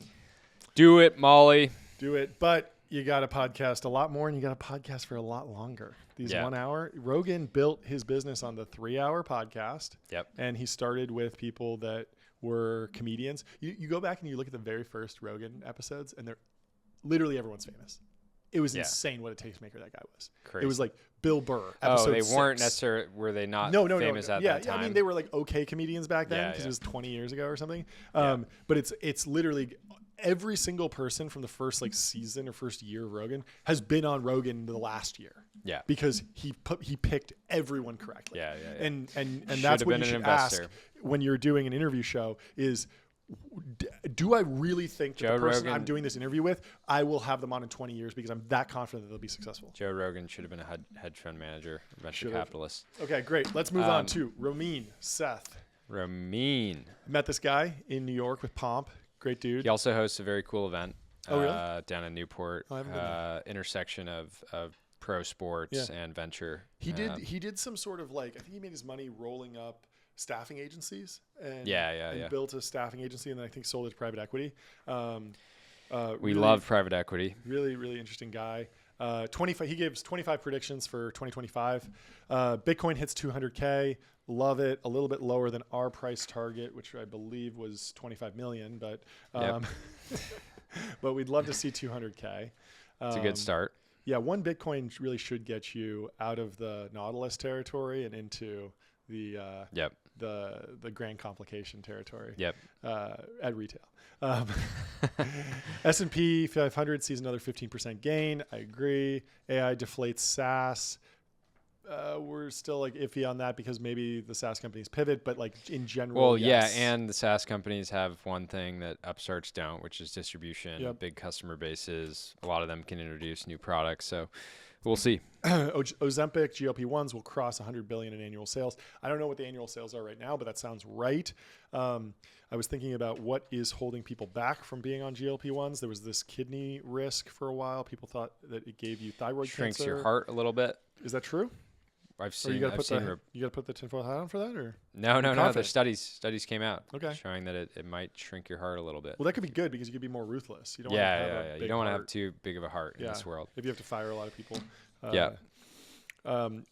Do it, Molly. Do it. But you got to podcast a lot more and you got to podcast for a lot longer. These 1 hour. Rogan built his business on the 3-hour podcast. And he started with people that were comedians. You go back and you look at the very first Rogan episodes and they're literally everyone's famous. It was insane what a tastemaker that guy was. Crazy. It was like Bill Burr. They weren't necessarily, were they not famous at that time? I mean, they were like okay comedians back then because it was 20 years ago or something. But it's literally every single person from the first like season or first year of Rogan has been on Rogan the last year. Because he picked everyone correctly. And that's what you should ask when you're doing an interview show is, do I really think that the person Rogan, I'm doing this interview with, I will have them on in 20 years because I'm that confident that they'll be successful? Joe Rogan should have been a hedge fund manager, venture capitalist. Okay, great. Let's move on to Ramin Seth. Ramin. Met this guy in New York with Pomp. Great dude. He also hosts a very cool event down in Newport, intersection of pro sports and venture. He did some sort of like, I think he made his money rolling up staffing agencies and built a staffing agency and then I think sold it to private equity. We love private equity. Really, really interesting guy. 25. He gives 25 predictions for 2025. Bitcoin hits 200K. Love it. A little bit lower than our price target, which I believe was 25 million, but but we'd love to see 200K. It's a good start. Yeah, one Bitcoin really should get you out of the Nautilus territory and into the grand complication territory at retail. S&P 500 sees another 15% gain. I agree. AI deflates SaaS. We're still like iffy on that because maybe the SaaS companies pivot, but like in general, and the SaaS companies have one thing that upstarts don't, which is distribution. Big customer bases. A lot of them can introduce new products, so we'll see. Ozempic GLP-1s will cross 100 billion in annual sales. I don't know what the annual sales are right now, but that sounds right. I was thinking about what is holding people back from being on GLP-1s. There was this kidney risk for a while. People thought that it gave you thyroid cancer. Shrinks your heart a little bit. Is that true? I've seen. You got to put the tinfoil hat on for that, or no. The studies came out showing that it might shrink your heart a little bit. Well, that could be good because you could be more ruthless. You don't you don't want to have too big of a heart in this world. If you have to fire a lot of people.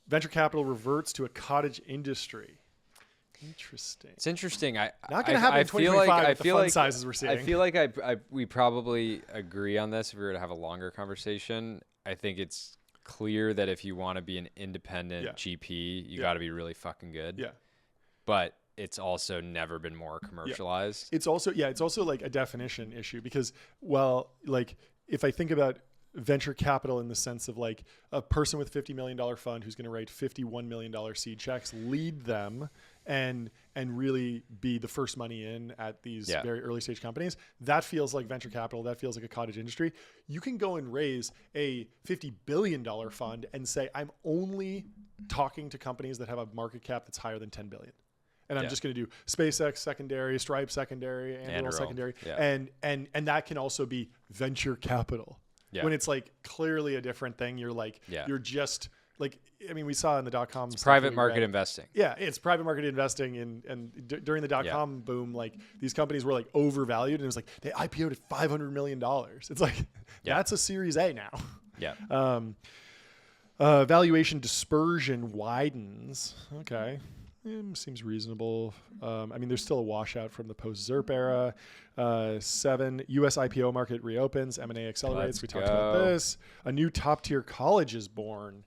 Venture capital reverts to a cottage industry. Interesting. It's interesting. Not going to happen in 2025 with the fund sizes we're seeing. I feel like we probably agree on this if we were to have a longer conversation. I think it's clear that if you want to be an independent GP, you got to be really fucking good. Yeah. But it's also never been more commercialized. It's also like a definition issue because, well, like if I think about venture capital in the sense of like a person with $50 million fund who's going to write $51 million seed checks, lead them and really be the first money in at these very early stage companies. That feels like venture capital. That feels like a cottage industry. You can go and raise a $50 billion fund and say, I'm only talking to companies that have a market cap that's higher than 10 billion. And I'm just going to do SpaceX secondary, Stripe secondary, Anduril secondary. Yeah. And that can also be venture capital. Yeah. When it's like clearly a different thing, you're like, you're just like, I mean, we saw in the .com. It's private market investing. Yeah, it's private market investing. And during the .com boom, like these companies were like overvalued, and it was like they IPO'd at $500 million. It's like that's a Series A now. Yeah. Valuation dispersion widens. Okay. Seems reasonable. I mean, there's still a washout from the post-ZERP era. 7, U.S. IPO market reopens. M&A accelerates. We talked about this. A new top-tier college is born.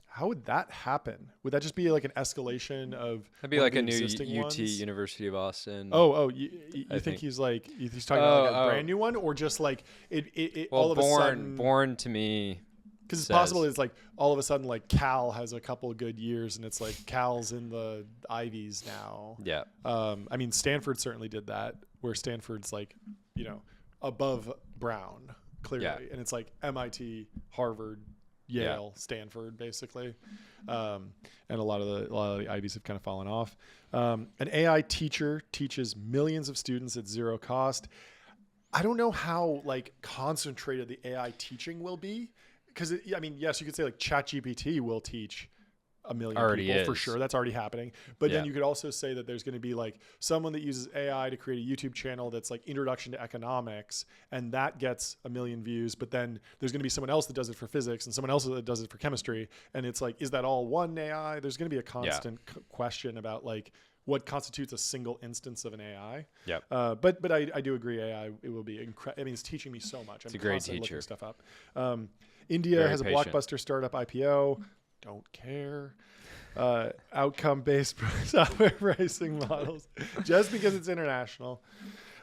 How would that happen? Would that just be like an escalation of That'd be like a new UT, University of Austin. You think he's like he's talking about like a brand new one, or just like it all of a sudden born to me. Because it's possible it's like all of a sudden like Cal has a couple of good years and it's like Cal's in the Ivies now. Yeah. I mean, Stanford certainly did that, where Stanford's like, you know, above Brown clearly. Yeah. And it's like MIT, Harvard, Yale, Stanford, basically. And a lot of the Ivies have kind of fallen off. An AI teacher teaches millions of students at zero cost. I don't know how like concentrated the AI teaching will be. Because, I mean, yes, you could say like ChatGPT will teach a million people for sure. That's already happening. But then you could also say that there's going to be like someone that uses AI to create a YouTube channel that's like introduction to economics, and that gets 1 million views. But then there's going to be someone else that does it for physics and someone else that does it for chemistry. And it's like, is that all one AI? There's going to be a constant question about like what constitutes a single instance of an AI. Yeah. But I do agree AI, it will be incredible. I mean, it's teaching me so much. It's a great teacher. Looking stuff up. India has a blockbuster startup IPO. Don't care. Outcome-based software pricing models, just because it's international.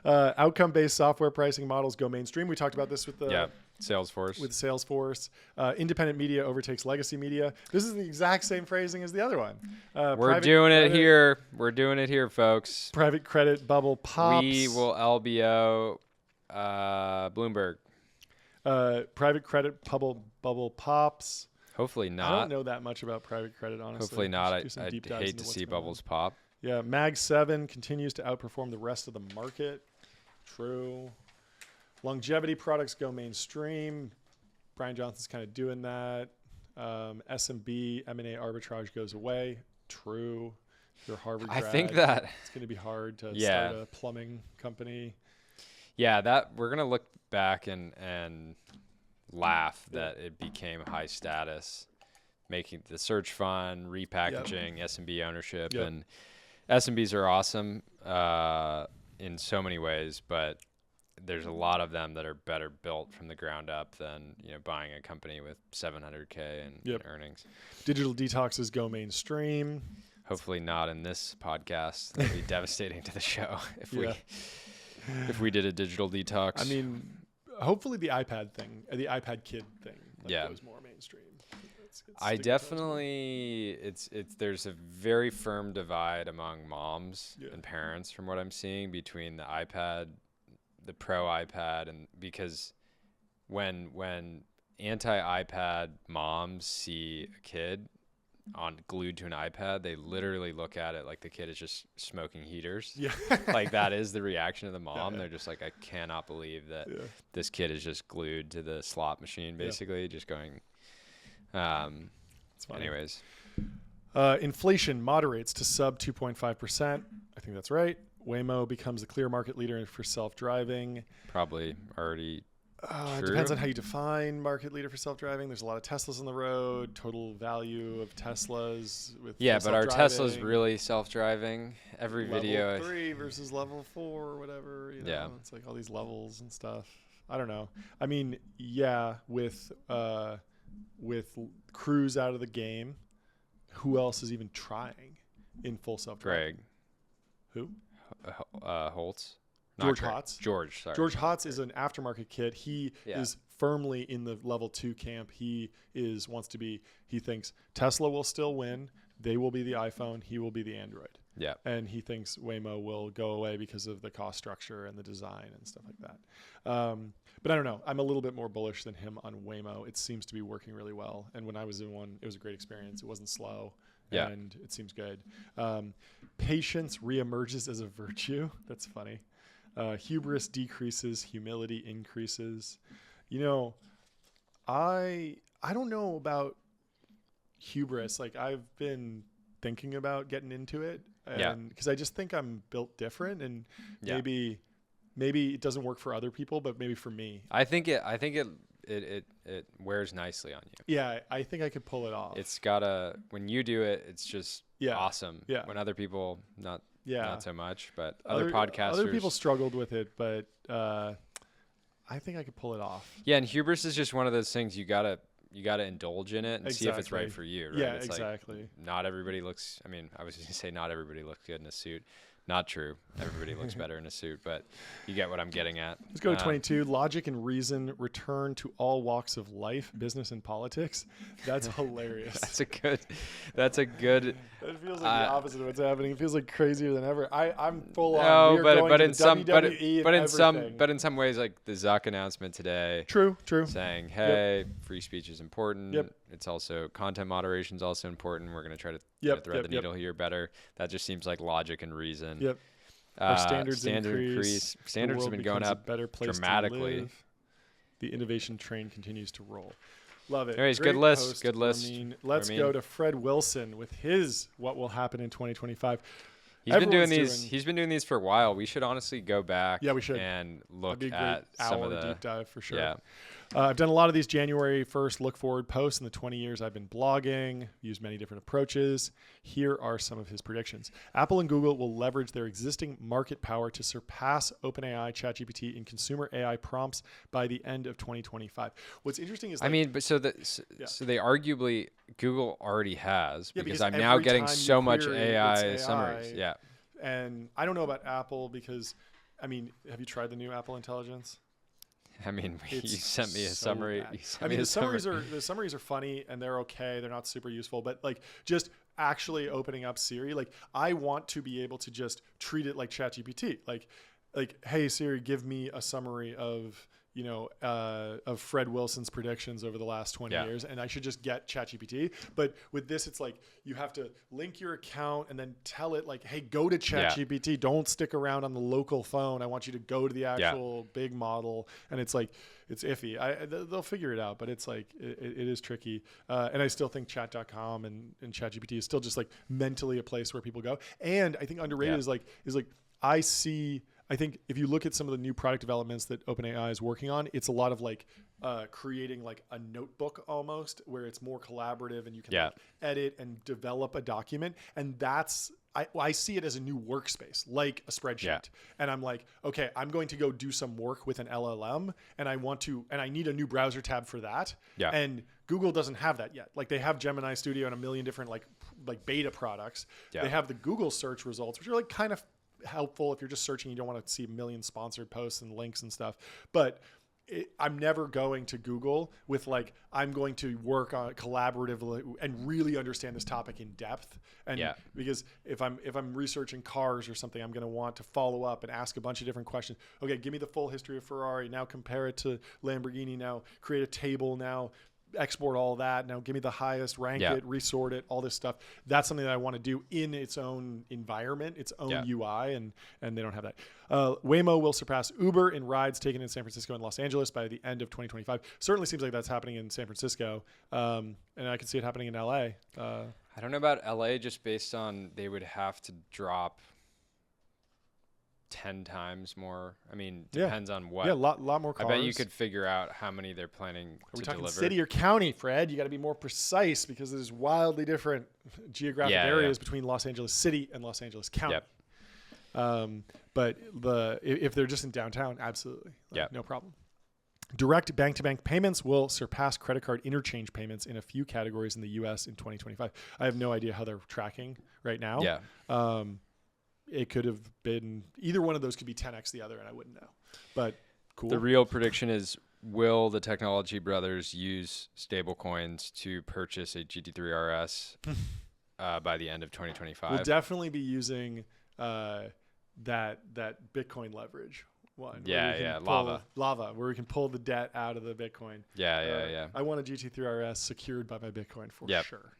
Outcome-based software pricing models go mainstream. We talked about this with the Salesforce. With Salesforce, independent media overtakes legacy media. This is the exact same phrasing as the other one. We're doing it here. We're doing it here, folks. Private credit bubble pops. We will LBO Bloomberg. Private credit bubble pops. Hopefully not. I don't know that much about private credit, honestly. Hopefully not. I'd hate to see bubbles pop. Yeah, Mag 7 continues to outperform the rest of the market. True. Longevity products go mainstream. Brian Johnson's kind of doing that. SMB M&A arbitrage goes away. True. If you're a Harvard grad, I think that it's going to be hard to start a plumbing company. Yeah, that we're going to look back and laugh that it became high status, making the search fund, repackaging, SMB ownership. And SMBs are awesome in so many ways, but there's a lot of them that are better built from the ground up than buying a company with $700K in earnings. Digital detoxes go mainstream. Hopefully not in this podcast. That'd be devastating to the show if we did a digital detox. I mean, hopefully the iPad thing, the iPad Kid thing, goes more mainstream. I definitely, there's a very firm divide among moms and parents from what I'm seeing between the iPad, the Pro iPad, and because when anti-iPad moms see a kid glued to an iPad, they literally look at it like the kid is just smoking heaters. Yeah. Like that is the reaction of the mom. They're just like, I cannot believe that this kid is just glued to the slot machine, basically, just going. Anyways. Inflation moderates to sub 2.5%. I think that's right. Waymo becomes the clear market leader for self-driving. Probably already It depends on how you define market leader for self-driving. There's a lot of Teslas on the road. Total value of Teslas with but are Teslas really self-driving? Every video level 3 versus level 4 or whatever. It's like all these levels and stuff. I don't know. I mean, with Cruise out of the game, who else is even trying in full self-driving? Greg. Who? Holtz. George Hotz. Sorry. George Hotz is an aftermarket kid. He is firmly in the level 2 camp. He thinks Tesla will still win. They will be the iPhone. He will be the Android. Yeah. And he thinks Waymo will go away because of the cost structure and the design and stuff like that. But I don't know. I'm a little bit more bullish than him on Waymo. It seems to be working really well. And when I was in one, it was a great experience. It wasn't slow. Yeah. And it seems good. Patience reemerges as a virtue. That's funny. Hubris decreases, humility increases. I don't know about hubris. Like, I've been thinking about getting into it, and because I just think I'm built different, and maybe it doesn't work for other people, but maybe for me. I think it wears nicely on you. Yeah, I think I could pull it off. It's when you do it, it's just awesome. Yeah. When other people not so much, but other podcasters. Other people struggled with it, but I think I could pull it off. Yeah, and hubris is just one of those things you gotta indulge in it and see if it's right for you. Right? Yeah, it's exactly. Like not everybody looks. I mean, I was going to say not everybody looks good in a suit. Not true. Everybody looks better in a suit, but you get what I'm getting at. Let's go to 22. Logic and reason return to all walks of life, business, and politics. That's hilarious. That's a good. It feels like the opposite of what's happening. It feels like crazier than ever. I'm full on. No, but in some ways, like the Zuck announcement today. True. Saying, hey, free speech is important. Yep. It's also content moderation is also important. We're going to try to thread the needle here better. That just seems like logic and reason. Yep. Our standards increase. Standards have been going up dramatically. The innovation train continues to roll. Love it. Anyways, good list. Let's go to Fred Wilson with his What Will Happen in 2025. He's been doing these for a while. We should honestly go back. Yeah, we should. And look at some of the deep dive for sure. Yeah. I've done a lot of these January 1st look forward posts in the 20 years I've been blogging, used many different approaches. Here are some of his predictions. Apple and Google will leverage their existing market power to surpass OpenAI ChatGPT in consumer AI prompts by the end of 2025. What's interesting is, so they arguably, Google already has, because I'm now getting so much AI summaries. Yeah. And I don't know about Apple because, have you tried the new Apple Intelligence? You sent me a summary. The summaries are funny and they're okay. They're not super useful, but just actually opening up Siri, I want to be able to just treat it like ChatGPT. Like, hey Siri, give me a summary of Fred Wilson's predictions over the last 20 years, and I should just get ChatGPT. But with this, it's like you have to link your account and then tell it hey, go to ChatGPT. Don't stick around on the local phone. I want you to go to the actual big model. And it's it's iffy. They'll figure it out, but it's it is tricky. And I still think chat.com and ChatGPT is still just mentally a place where people go. And I think underrated is I think if you look at some of the new product developments that OpenAI is working on, it's a lot of creating a notebook almost, where it's more collaborative and you can edit and develop a document. And I see it as a new workspace, like a spreadsheet. And I'm okay, I'm going to go do some work with an LLM, and I need a new browser tab for that. And Google doesn't have that yet. They have Gemini Studio and a million different beta products. They have the Google search results, which are kind of helpful if you're just searching. You don't want to see a million sponsored posts and links and stuff, but I'm never going to Google with I'm going to work on collaboratively and really understand this topic in depth. And because if I'm researching cars or something, I'm going to want to follow up and ask a bunch of different questions. Okay, give me the full history of Ferrari. Now compare it to Lamborghini. Now create a table. Now export all that. Now give me the highest, rank it, resort it, all this stuff. That's something that I want to do in its own environment, its own UI, and they don't have that. Waymo will surpass Uber in rides taken in San Francisco and Los Angeles by the end of 2025. Certainly seems like that's happening in San Francisco, and I can see it happening in LA. I don't know about LA, just based on they would have to drop 10 times more. I mean, depends on what. Yeah, a lot more cars. I bet you could figure out how many they're planning Are we to talking deliver. city or county, Fred? You got to be more precise because there's wildly different geographic areas between Los Angeles City and Los Angeles County. But if they're just in downtown, absolutely. No problem. Direct bank-to-bank payments will surpass credit card interchange payments in a few categories in the U.S. in 2025. I have no idea how they're tracking right now. It could have been either one of those could be 10x the other, and I wouldn't know. But cool. The real prediction is, will the technology brothers use stablecoins to purchase a GT3 RS by the end of 2025? We'll definitely be using that Bitcoin leverage one. Lava, where we can pull the debt out of the Bitcoin. I want a GT3 RS secured by my Bitcoin for sure.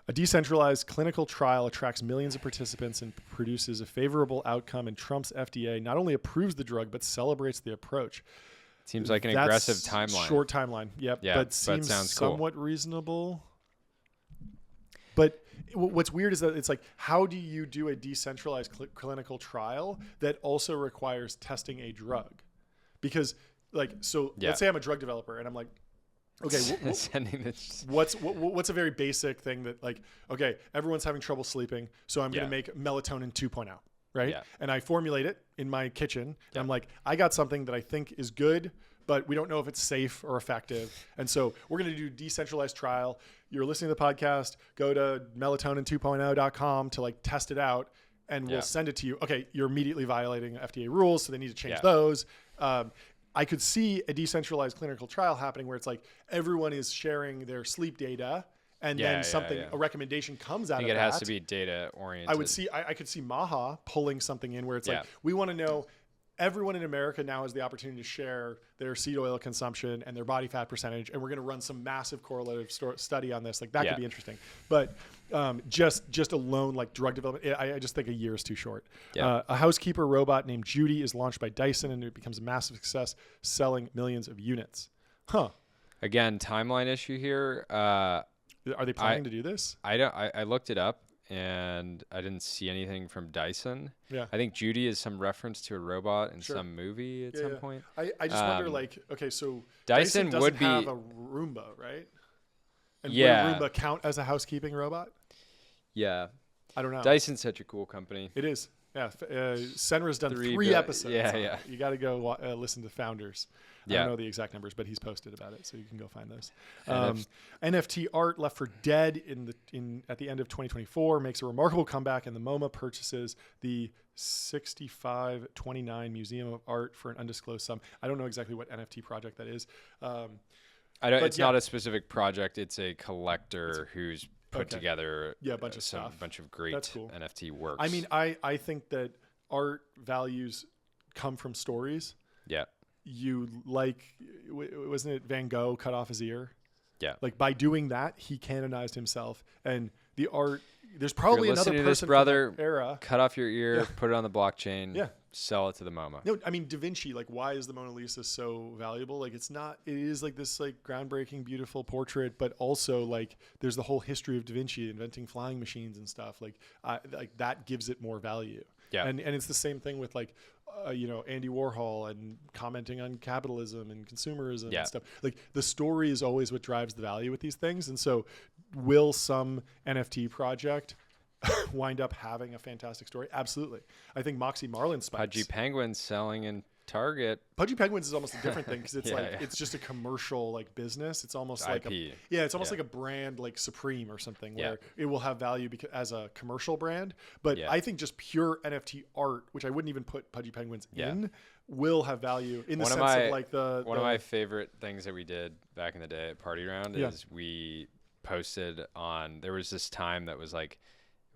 A decentralized clinical trial attracts millions of participants and produces a favorable outcome, and Trump's FDA not only approves the drug, but celebrates the approach. Seems like an aggressive timeline. Short timeline, but seems somewhat reasonable. But what's weird is that it's like, how do you do a decentralized clinical trial that also requires testing a drug? Because let's say I'm a drug developer and I'm like, okay, what's a very basic thing that okay, everyone's having trouble sleeping, so I'm going to make melatonin 2.0, right? And I formulate it in my kitchen. And I'm like, I got something that I think is good, but we don't know if it's safe or effective. And so we're going to do decentralized trial. You're listening to the podcast, go to melatonin2.0.com to test it out, and we'll send it to you. Okay, you're immediately violating FDA rules, so they need to change those. I could see a decentralized clinical trial happening where it's like everyone is sharing their sleep data, and then a recommendation comes out of that. I think it has to be data oriented. I could see Maha pulling something in where it's like, we want to know, everyone in America now has the opportunity to share their seed oil consumption and their body fat percentage, and we're going to run some massive correlative study on this. That could be interesting. But just alone, drug development, I just think a year is too short. A housekeeper robot named Judy is launched by Dyson, and it becomes a massive success, selling millions of units. Again, timeline issue here. Are they planning to do this? I looked it up, and I didn't see anything from Dyson. I think Judy is some reference to a robot in some movie at some point. I just wonder, okay, so Dyson doesn't have a Roomba, right? And would a Roomba count as a housekeeping robot? Yeah. I don't know. Dyson's such a cool company. It is. Yeah. Senra's done 3 episodes. You got to go listen to Founders. I don't know the exact numbers, but he's posted about it, so you can go find those. NFT art Left for Dead at the end of 2024 makes a remarkable comeback, and the MoMA purchases the 6529 Museum of Art for an undisclosed sum. I don't know exactly what NFT project that is. It's not a specific project. It's a collector who's put together a bunch of stuff. Bunch of great NFT works. I mean, I think that art values come from stories. Yeah. Wasn't it Van Gogh cut off his ear? Yeah. By doing that, he canonized himself, and the art. There's probably another person this brother from that era. Cut off your ear, put it on the blockchain. Sell it to the MoMA. No, I mean Da Vinci. Why is the Mona Lisa so valuable? It's not. It is this groundbreaking, beautiful portrait, but also there's the whole history of Da Vinci inventing flying machines and stuff. That gives it more value. Yeah. And it's the same thing with Andy Warhol and commenting on capitalism and consumerism and stuff. The story is always what drives the value with these things. And so will some NFT project wind up having a fantastic story? Absolutely. I think Moxie Marlin spikes. Pudgy Penguins selling in Target. Pudgy Penguins is almost a different thing because it's it's just a commercial business. It's almost like a brand like Supreme or something where it will have value as a commercial brand. But I think just pure NFT art, which I wouldn't even put Pudgy Penguins in, will have value in the sense of one of my favorite things that we did back in the day at Party Round is we posted on. There was this time that was it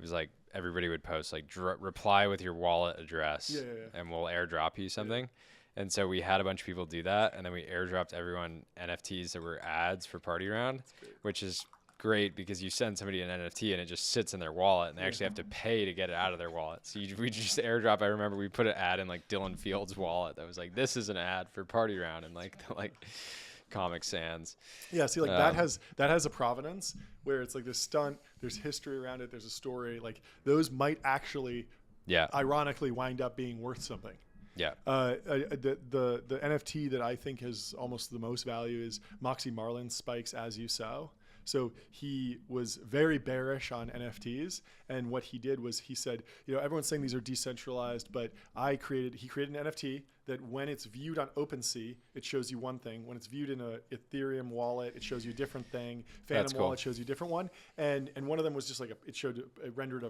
was everybody would post reply with your wallet address and we'll airdrop you something. And so we had a bunch of people do that, and then we airdropped everyone NFTs that were ads for Party Round, which is great because you send somebody an NFT and it just sits in their wallet, and they actually have to pay to get it out of their wallet. So we just airdrop. I remember we put an ad in Dylan Fields' wallet that was this is an ad for Party Round, and Comic Sans. Yeah, see, that has a provenance where it's this stunt. There's history around it. There's a story. Those might actually ironically wind up being worth something. Yeah. The NFT that I think has almost the most value is Moxie Marlin's Spikes As You Sow. So he was very bearish on NFTs, and what he did was he said, everyone's saying these are decentralized, but he created an NFT that when it's viewed on OpenSea, it shows you one thing. When it's viewed in a Ethereum wallet, it shows you a different thing. Phantom wallet shows you a different one. And one of them was just like it rendered a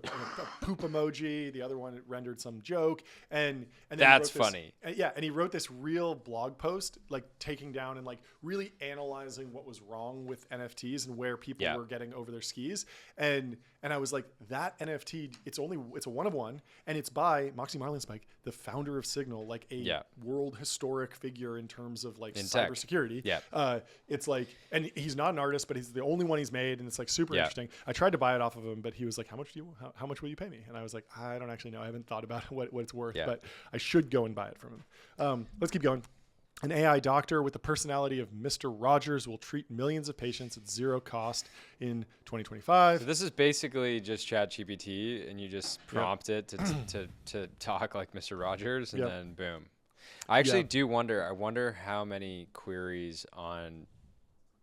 poop emoji. The other one, it rendered some joke. And that's funny. And he wrote this real blog post, like taking down and like really analyzing what was wrong with NFTs and where people were getting over their skis. And I was like, that NFT, it's a one of one, and it's by Moxie Marlin Spike, the founder of Signal, like a world historic figure in terms of like cybersecurity. Yeah. It's like, and he's not an artist, but he's the only one he's made, and it's like super interesting. I tried to buy it off of him, but he was like, how much will you pay me? And I was like, I don't actually know. I haven't thought about what it's worth, but I should go and buy it from him. Let's keep going. An AI doctor with the personality of Mr. Rogers will treat millions of patients at zero cost in 2025. So this is basically just ChatGPT, and you just prompt it to talk like Mr. Rogers, and then boom. I actually do wonder. I wonder how many queries on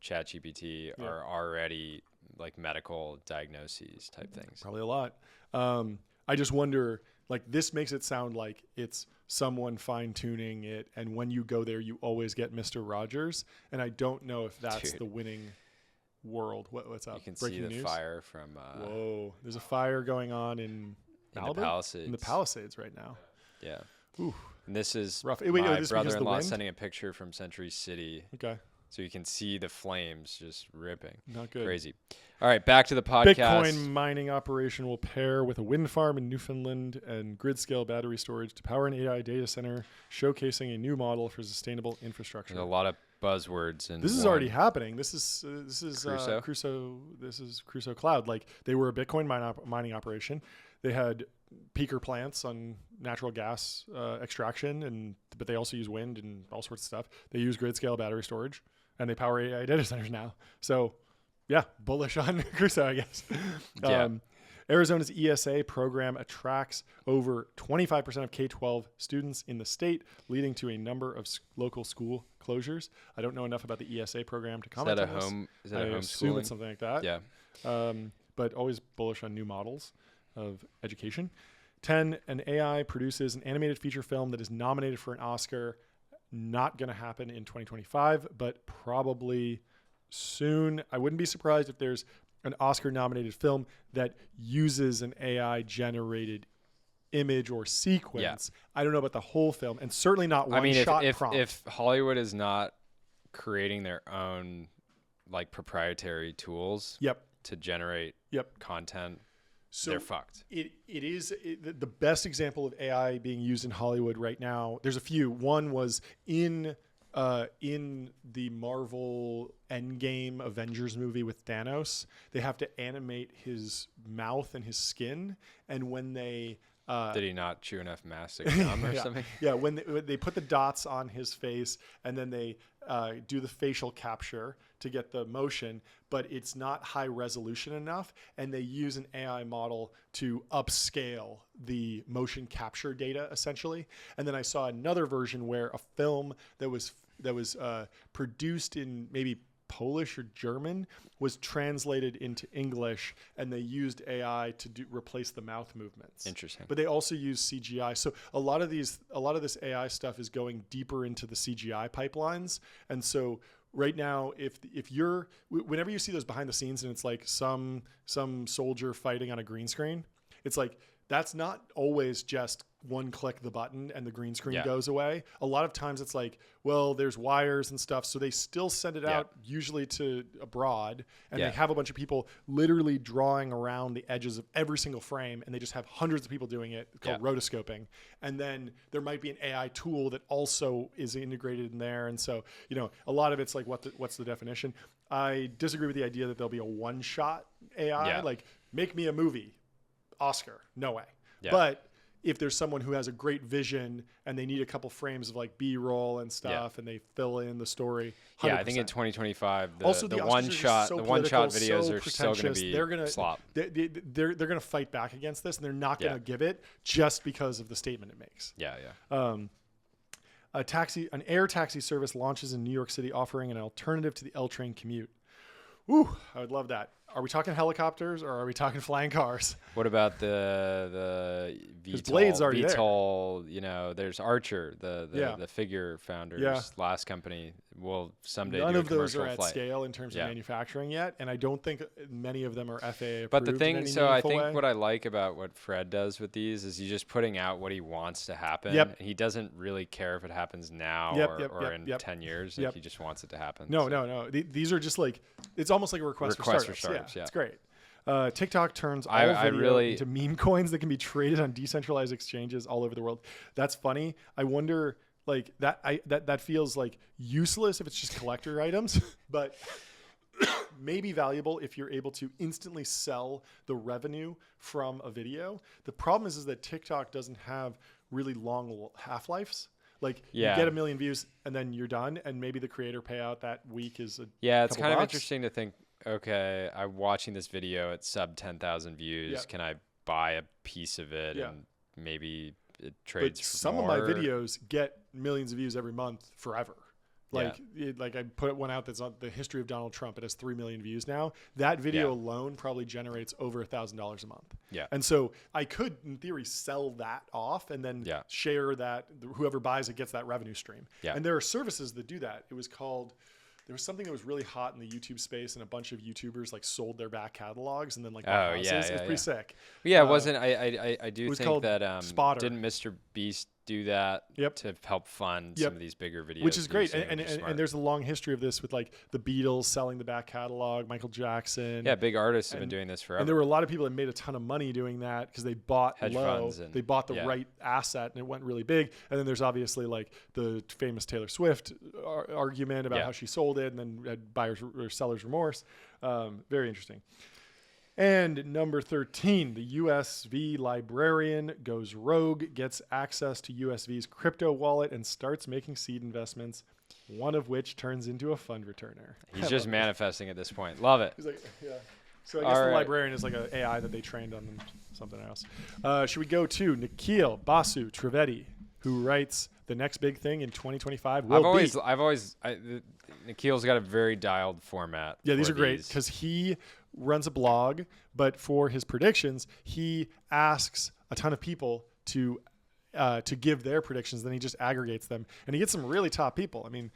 ChatGPT are already like medical diagnoses type things. Probably a lot. I just wonder. Like, this makes it sound like it's someone fine-tuning it, and when you go there, you always get Mr. Rogers. And I don't know if that's the winning world. What's up? You can Breaking see the news? Fire from... Whoa. There's a fire going on in Malibu? The Palisades. In the Palisades right now. Yeah. Ooh. And this is rough. my brother-in-law sending a picture from Century City. Okay. So you can see the flames just ripping. Not good. Crazy. All right, back to the podcast. Bitcoin mining operation will pair with a wind farm in Newfoundland and grid-scale battery storage to power an AI data center, showcasing a new model for sustainable infrastructure. There's a lot of buzzwords. This is already happening. This is Crusoe. This is Crusoe Cloud. Like, they were a Bitcoin mining operation. They had peaker plants on natural gas extraction, but they also use wind and all sorts of stuff. They use grid-scale battery storage, and they power AI data centers now. So, yeah, bullish on Crusoe, I guess. Arizona's ESA program attracts over 25% of K-12 students in the state, leading to a number of local school closures. I don't know enough about the ESA program to comment on this. Is that a I assume it's something like that. Yeah. But always bullish on new models of education. 10, an AI produces an animated feature film that is nominated for an Oscar. Not going to happen in 2025, but probably soon. I wouldn't be surprised if there's an Oscar-nominated film that uses an AI-generated image or sequence. I don't know about the whole film, and certainly not one-shot prompt. If Hollywood is not creating their own like proprietary tools to generate content, so they're fucked. It is the best example of AI being used in Hollywood right now. There's a few. One was in the Marvel Endgame Avengers movie with Thanos. They have to animate his mouth and his skin, and when they did he not chew enough mastic gum or something? Yeah, when they put the dots on his face, and then they do the facial capture to get the motion, but it's not high resolution enough, and they use an AI model to upscale the motion capture data essentially. And then I saw another version where a film that was produced in maybe Polish or German was translated into English, and they used AI to replace the mouth movements. Interesting. But they also use CGI. So a lot of this AI stuff is going deeper into the CGI pipelines. And so right now, whenever you see those behind the scenes and it's like some soldier fighting on a green screen, it's like, that's not always just one click the button and the green screen goes away. A lot of times it's like, well, there's wires and stuff. So they still send it out usually to abroad, and they have a bunch of people literally drawing around the edges of every single frame, and they just have hundreds of people doing it. It's called rotoscoping. And then there might be an AI tool that also is integrated in there. And so, a lot of it's like, what's the definition? I disagree with the idea that there'll be a one-shot AI, like make me a movie. Oscar, no way. But if there's someone who has a great vision and they need a couple frames of like B-roll and stuff, and they fill in the story. 100%. Yeah, I think in 2025, the Oscars one are shot, so the one shot videos so are still going to be slop. They're going to fight back against this, and they're not going to give it just because of the statement it makes. Yeah, yeah. An air taxi service launches in New York City, offering an alternative to the L train commute. Ooh, I would love that. Are we talking helicopters or are we talking flying cars? What about the VTOL? Blade's already VTOL, you know, there's Archer, the figure founders, last company will someday None do a of those are commercial at flight. scale in terms of manufacturing yet, and I don't think many of them are FAA approved. But the thing, so I think way. What I like about what Fred does with these is he's just putting out what he wants to happen. Yep. And he doesn't really care if it happens now or in 10 years. Like he just wants it to happen. No. These are just like, it's almost like a request for startups. Yeah, it's great. TikTok turns all video into meme coins that can be traded on decentralized exchanges all over the world. That's funny. I wonder, like that feels like useless if it's just collector items, but maybe valuable if you're able to instantly sell the revenue from a video. The problem is that TikTok doesn't have really long half-lives. Like you get 1 million views and then you're done, and maybe the creator payout that week is it's kind of interesting to think, okay, I'm watching this video at sub 10,000 views. Yep. Can I buy a piece of it and maybe it trades but some more? of my videos get millions of views every month forever. Like I put one out that's on the history of Donald Trump. It has 3 million views now. That video alone probably generates over $1,000 a month. Yeah. And so I could, in theory, sell that off and then share that. Whoever buys it gets that revenue stream. Yeah. And there are services that do that. It was called... There was something that was really hot in the YouTube space, and a bunch of YouTubers like sold their back catalogs and then like bought houses. It was pretty sick. Yeah, it wasn't. I do think that Spotter. Didn't Mr. Beast do that to help fund some of these bigger videos, which is great. And there's a long history of this with like the Beatles selling the back catalog, Michael Jackson. Yeah, big artists have been doing this forever. And there were a lot of people that made a ton of money doing that because they bought hedge funds. They bought the right asset, and it went really big. And then there's obviously like the famous Taylor Swift argument about how she sold it, and then had buyer's or seller's remorse. Very interesting. And number 13, the USV librarian goes rogue, gets access to USV's crypto wallet, and starts making seed investments, one of which turns into a fund returner. He's just manifesting at this point. Love it. He's like, So I guess the librarian is like an AI that they trained on something else. Should we go to Nikhil Basu Trivedi, who writes the next big thing in 2025 Nikhil's got a very dialed format. Yeah, these are great because he runs a blog, but for his predictions, he asks a ton of people to give their predictions. Then he just aggregates them, and he gets some really top people. I mean,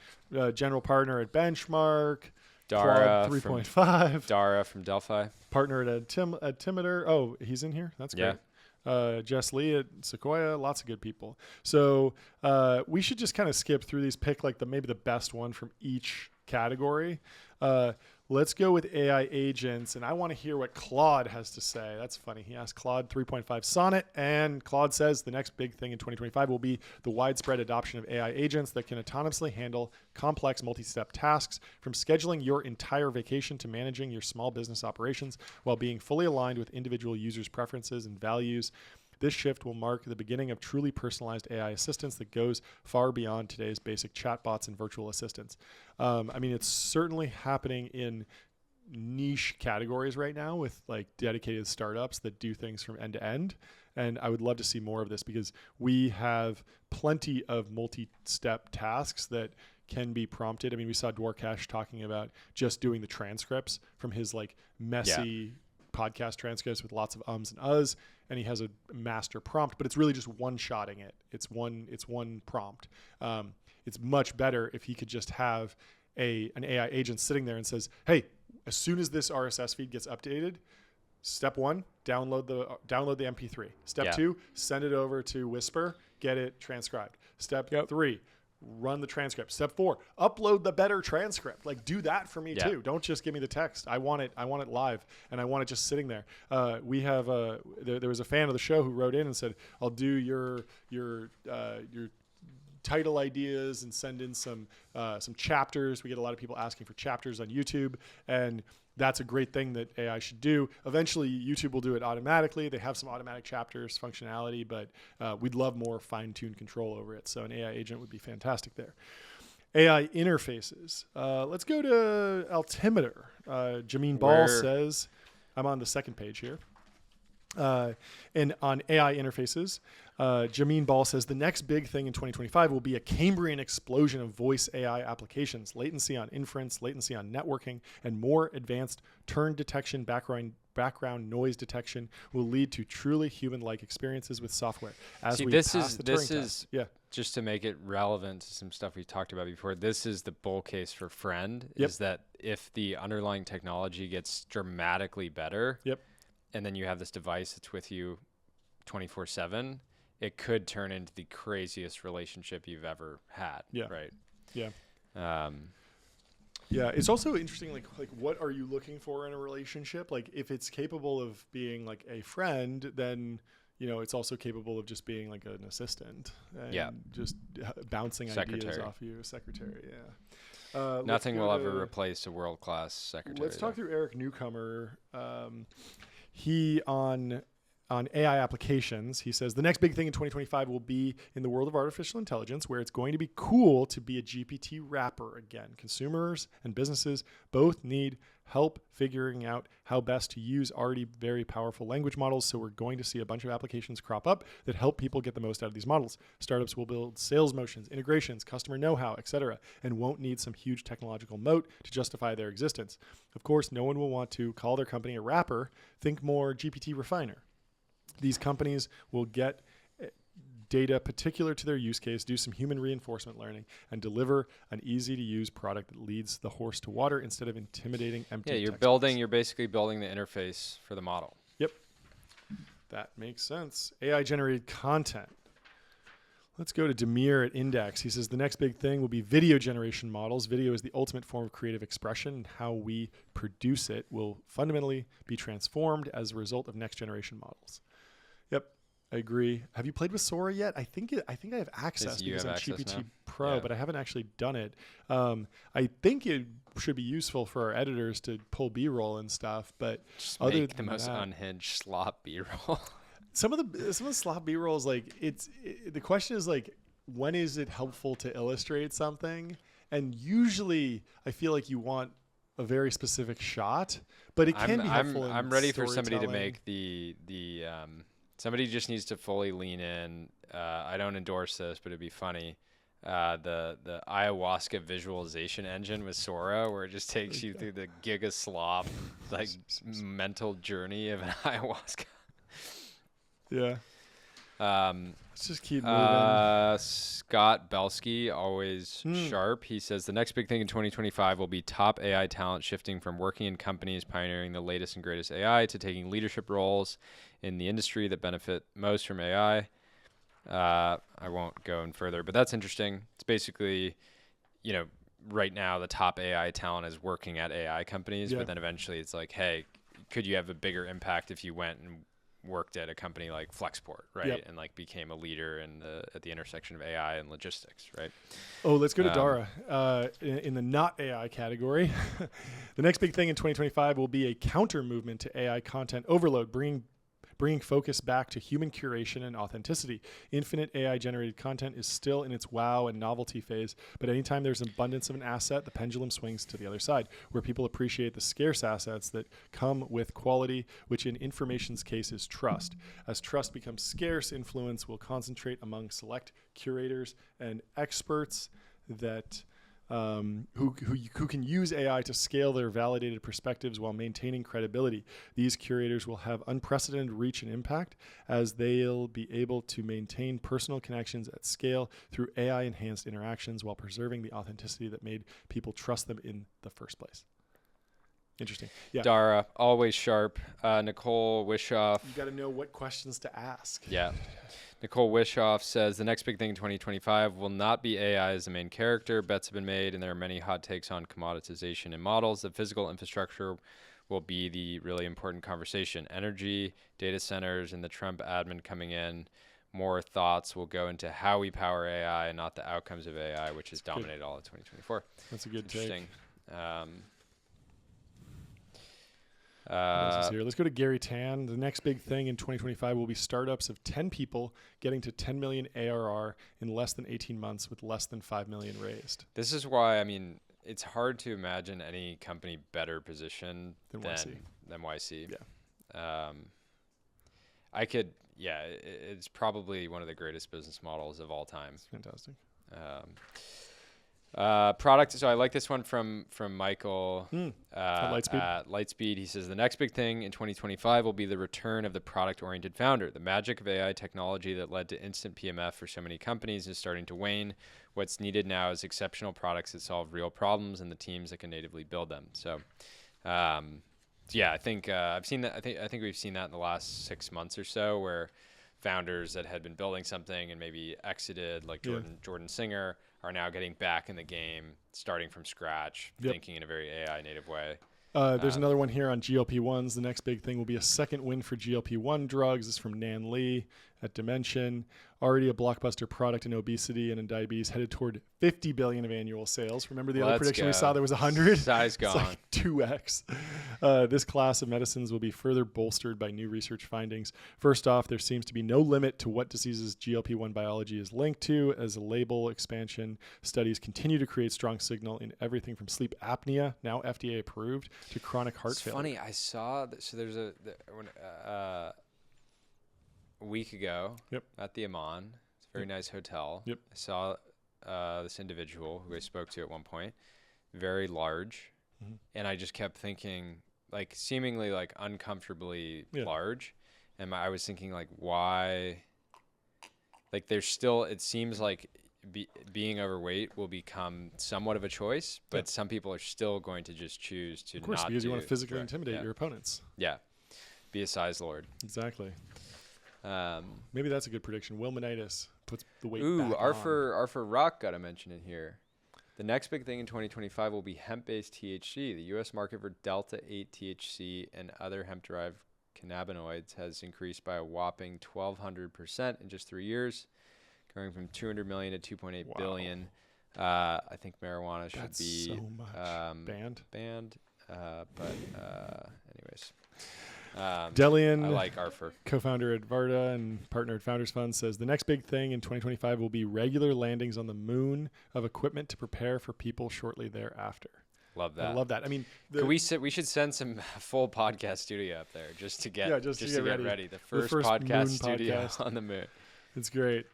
general partner at Benchmark, Dara 3.5, Dara from Delphi, partner at Altimeter. Oh, he's in here. That's great. Jess Lee at Sequoia, lots of good people. So we should just kind of skip through these, pick like maybe the best one from each category. Let's go with AI agents, and I want to hear what Claude has to say. That's funny. He asked Claude 3.5 Sonnet, and Claude says the next big thing in 2025 will be the widespread adoption of AI agents that can autonomously handle complex multi-step tasks, from scheduling your entire vacation to managing your small business operations while being fully aligned with individual users' preferences and values. This shift will mark the beginning of truly personalized AI assistance that goes far beyond today's basic chatbots and virtual assistants. I mean, it's certainly happening in niche categories right now with like dedicated startups that do things from end to end. And I would love to see more of this because we have plenty of multi-step tasks that can be prompted. I mean, we saw Dwarkesh talking about just doing the transcripts from his like messy podcast transcripts with lots of ums and uhs, and he has a master prompt, but it's really just one-shotting it. It's one prompt. It's much better if he could just have an AI agent sitting there and says, hey, as soon as this RSS feed gets updated, step 1, download the MP3. Step 2, send it over to Whisper, get it transcribed. Step 3, run the transcript. Step 4, upload the better transcript. Like, do that for me too. Don't just give me the text. I want it live, and I want it just sitting there. We have there was a fan of the show who wrote in and said, I'll do your title ideas and send in some chapters. We get a lot of people asking for chapters on YouTube, and that's a great thing that AI should do. Eventually, YouTube will do it automatically. They have some automatic chapters functionality, but we'd love more fine-tuned control over it. So an AI agent would be fantastic there. AI interfaces. Let's go to Altimeter. Jameen Ball says, I'm on the second page here. And on AI interfaces, Jameen Ball says the next big thing in 2025 will be a Cambrian explosion of voice AI applications, latency on inference, latency on networking, and more advanced turn detection, background noise detection will lead to truly human-like experiences with software. This is just to make it relevant to some stuff we talked about before. This is the bull case for Friend, is that if the underlying technology gets dramatically better, and then you have this device that's with you 24/7, it could turn into the craziest relationship you've ever had. Right. It's also interesting, like what are you looking for in a relationship? Like if it's capable of being like a friend, then it's also capable of just being like an assistant and just bouncing ideas off you. Secretary. Nothing will ever replace a world-class secretary. Let's talk through Eric Newcomer. He on AI applications, he says the next big thing in 2025 will be in the world of artificial intelligence, where it's going to be cool to be a GPT wrapper again. Consumers and businesses both need help figuring out how best to use already very powerful language models. So we're going to see a bunch of applications crop up that help people get the most out of these models. Startups will build sales motions, integrations, customer know-how, etc., and won't need some huge technological moat to justify their existence. Of course, no one will want to call their company a wrapper. Think more GPT refiner. These companies will get data particular to their use case, do some human reinforcement learning, and deliver an easy-to-use product that leads the horse to water instead of intimidating empty you're basically building the interface for the model. Yep. That makes sense. AI-generated content. Let's go to Demir at Index. He says the next big thing will be video generation models. Video is the ultimate form of creative expression, and how we produce it will fundamentally be transformed as a result of next generation models. Yep, I agree. Have you played with Sora yet? I think I have access because I'm GPT Pro, but I haven't actually done it. I think it should be useful for our editors to pull B-roll and stuff, but just make the most unhinged slop B-roll. Some of the slop B-rolls, the question is when is it helpful to illustrate something? And usually I feel like you want a very specific shot, but it can be helpful. I'm ready for somebody to make the somebody just needs to fully lean in. I don't endorse this, but it'd be funny. The ayahuasca visualization engine with Sora, where it just takes you through the giga slop mental journey of an ayahuasca. Yeah. Let's just keep moving. Scott Belsky, always sharp. He says the next big thing in 2025 will be top AI talent shifting from working in companies pioneering the latest and greatest AI to taking leadership roles in the industry that benefit most from AI. I won't go in further, but that's interesting. It's basically, right now the top AI talent is working at AI companies, but then eventually it's like, hey, could you have a bigger impact if you went and worked at a company like Flexport, right? And became a leader at the intersection of AI and logistics, right? Oh, let's go to Dara in the not AI category. The next big thing in 2025 will be a counter movement to AI content overload, bringing focus back to human curation and authenticity. Infinite AI-generated content is still in its wow and novelty phase, but anytime there's an abundance of an asset, the pendulum swings to the other side, where people appreciate the scarce assets that come with quality, which in information's case is trust. As trust becomes scarce, influence will concentrate among select curators and experts that who can use AI to scale their validated perspectives while maintaining credibility. These curators will have unprecedented reach and impact, as they'll be able to maintain personal connections at scale through AI-enhanced interactions while preserving the authenticity that made people trust them in the first place. Interesting. Yeah. Dara, always sharp. Nicole Wishoff. You got to know what questions to ask. Yeah. Nicole Wishoff says the next big thing in 2025 will not be AI as the main character. Bets have been made, and there are many hot takes on commoditization in models. The physical infrastructure will be the really important conversation. Energy, data centers, and the Trump admin coming in. more thoughts will go into how we power AI and not the outcomes of AI, which has dominated all of 2024. That's a good Interesting. take. Here. Let's go to Gary Tan. The next big thing in 2025 will be startups of 10 people getting to 10 million ARR in less than 18 months with less than 5 million raised. This is why, it's hard to imagine any company better positioned than YC. Yeah. It's probably one of the greatest business models of all time. It's fantastic. Product. So I like this one from Michael at Lightspeed. At Lightspeed. He says the next big thing in 2025 will be the return of the product-oriented founder. The magic of AI technology that led to instant PMF for so many companies is starting to wane. What's needed now is exceptional products that solve real problems and the teams that can natively build them. So, I think I've seen that. I think we've seen that in the last 6 months or so, where founders that had been building something and maybe exited, like Jordan Singer, are now getting back in the game, starting from scratch, thinking in a very AI native way. There's another one here on GLP-1s. The next big thing will be a second win for GLP-1 drugs. This is from Nan Lee at Dimension. Already a blockbuster product in obesity and in diabetes, headed toward $50 billion of annual sales. Remember the other prediction we saw? There was 100. Size gone. It's like 2x. This class of medicines will be further bolstered by new research findings. First off, there seems to be no limit to what diseases GLP-1 biology is linked to. As a label expansion, studies continue to create strong signal in everything from sleep apnea, now FDA approved, to chronic heart failure. Funny, I saw that. So there's a week ago at the Aman. It's a very nice hotel. I saw this individual who I spoke to at one point, very large, and I just kept thinking, like, seemingly like uncomfortably large, and I was thinking, like, why? Like, there's still, it seems like being overweight will become somewhat of a choice, but some people are still going to just choose to not. Of course, because you want to physically intimidate your opponents. Yeah, be a size lord. Exactly. Maybe that's a good prediction. Wilmanitis puts the weight back on. Arthur Rock got a mention in here. The next big thing in 2025 will be hemp-based THC. The U.S. market for Delta-8 THC and other hemp-derived cannabinoids has increased by a whopping 1,200% in just 3 years, going from 200 million to 2.8 billion. I think marijuana should be so much. Banned. Anyways. Delian, I like Arthur, co-founder at Varda and partner at Founders Fund, says the next big thing in 2025 will be regular landings on the moon of equipment to prepare for people shortly thereafter. Love that. I love that. I mean, we should send some full podcast studio up there just to get ready. The first podcast studio on the moon. It's great.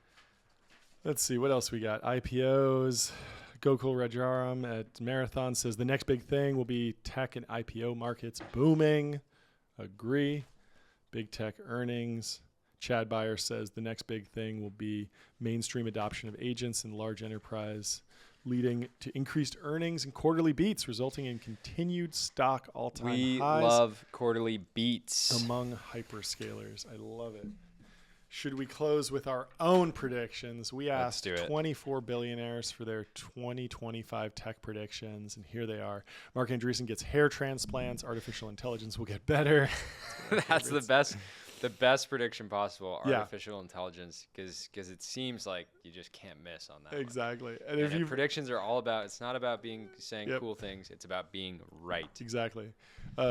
Let's see what else we got. IPOs. Gokul Rajaram at Marathon says the next big thing will be tech and IPO markets booming. Agree. Big tech earnings. Chad Beyer says the next big thing will be mainstream adoption of agents in large enterprise, leading to increased earnings and quarterly beats, resulting in continued stock all-time highs. We love quarterly beats among hyperscalers. I love it. Should we close with our own predictions? We asked 24 billionaires for their 2025 tech predictions, and here they are. Mark Andreessen gets hair transplants. Artificial intelligence will get better. That's the best prediction possible. Artificial intelligence, because it seems like you just can't miss on that. Exactly. And if predictions are all about, it's not about saying cool things. It's about being right. Exactly.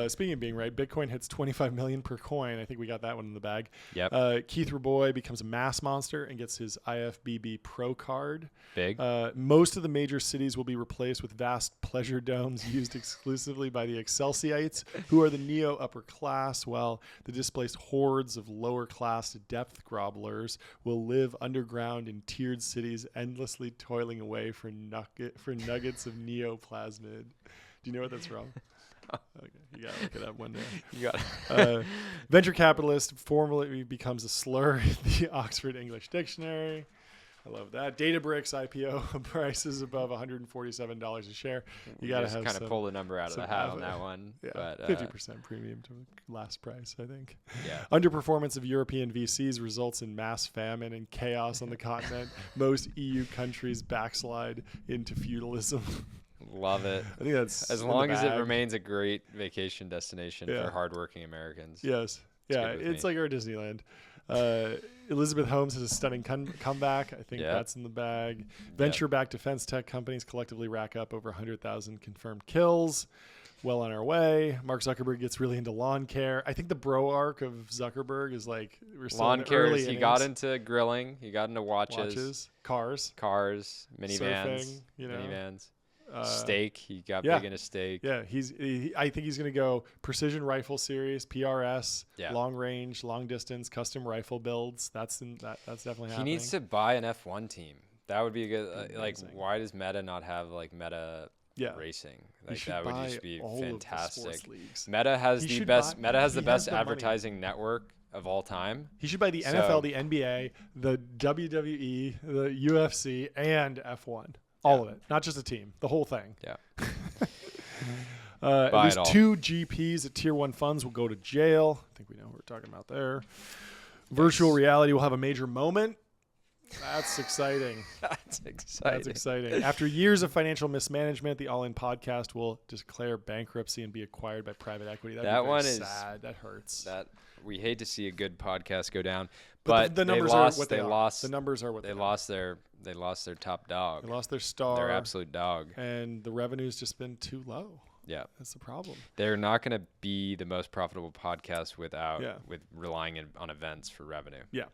Speaking of being right, Bitcoin hits 25 million per coin. I think we got that one in the bag. Yep. Keith Raboy becomes a mass monster and gets his IFBB Pro card. Big. Most of the major cities will be replaced with vast pleasure domes used exclusively by the Excelsiites, who are the neo-upper class, while the displaced hordes of lower-class depth grovelers will live underground in tiered cities, endlessly toiling away for nuggets of neoplasmid. Do you know what that's from? Okay, you gotta look it up one day. You got venture capitalist formally becomes a slur in the Oxford English Dictionary. I love that. Databricks IPO prices above $147 a share. You got to have kind of pull the number out of the hat on that one. Yeah, but 50% premium to last price, I think. Yeah. Underperformance of European VCs results in mass famine and chaos on the continent. Most EU countries backslide into feudalism. Love it. I think that's as long as it remains a great vacation destination for hardworking Americans. Yes. Yeah, it's like our Disneyland. Elizabeth Holmes has a stunning comeback. I think that's in the bag. Venture-backed defense tech companies collectively rack up over 100,000 confirmed kills. Well on our way. Mark Zuckerberg gets really into lawn care. I think the bro arc of Zuckerberg is like we're still lawn in the care. early He innings. got into grilling. He got into watches, cars, minivans, surfing, minivans. Steak. He got big into steak. Yeah, I think he's going to go precision rifle series, PRS, long range, long distance, custom rifle builds. That's definitely happening. He needs to buy an F1 team. That would be a good. Why does Meta not have like Meta racing? Like that would just be fantastic. Meta has the best. Meta has the best advertising network of all time. He should buy the NFL, the NBA, the WWE, the UFC, and F1. All of it, not just a team, the whole thing. Yeah. At least 2 GPs at Tier 1 funds will go to jail. I think we know what we're talking about there. Virtual reality will have a major moment. That's exciting. That's exciting. After years of financial mismanagement, the All In podcast will declare bankruptcy and be acquired by private equity. That one is sad. That hurts. We hate to see a good podcast go down, but the numbers are what they lost. The numbers are what they lost. They lost their top dog. They lost their star. Their absolute dog. And the revenue's just been too low. Yeah. That's the problem. They're not going to be the most profitable podcast with relying on events for revenue. Yeah.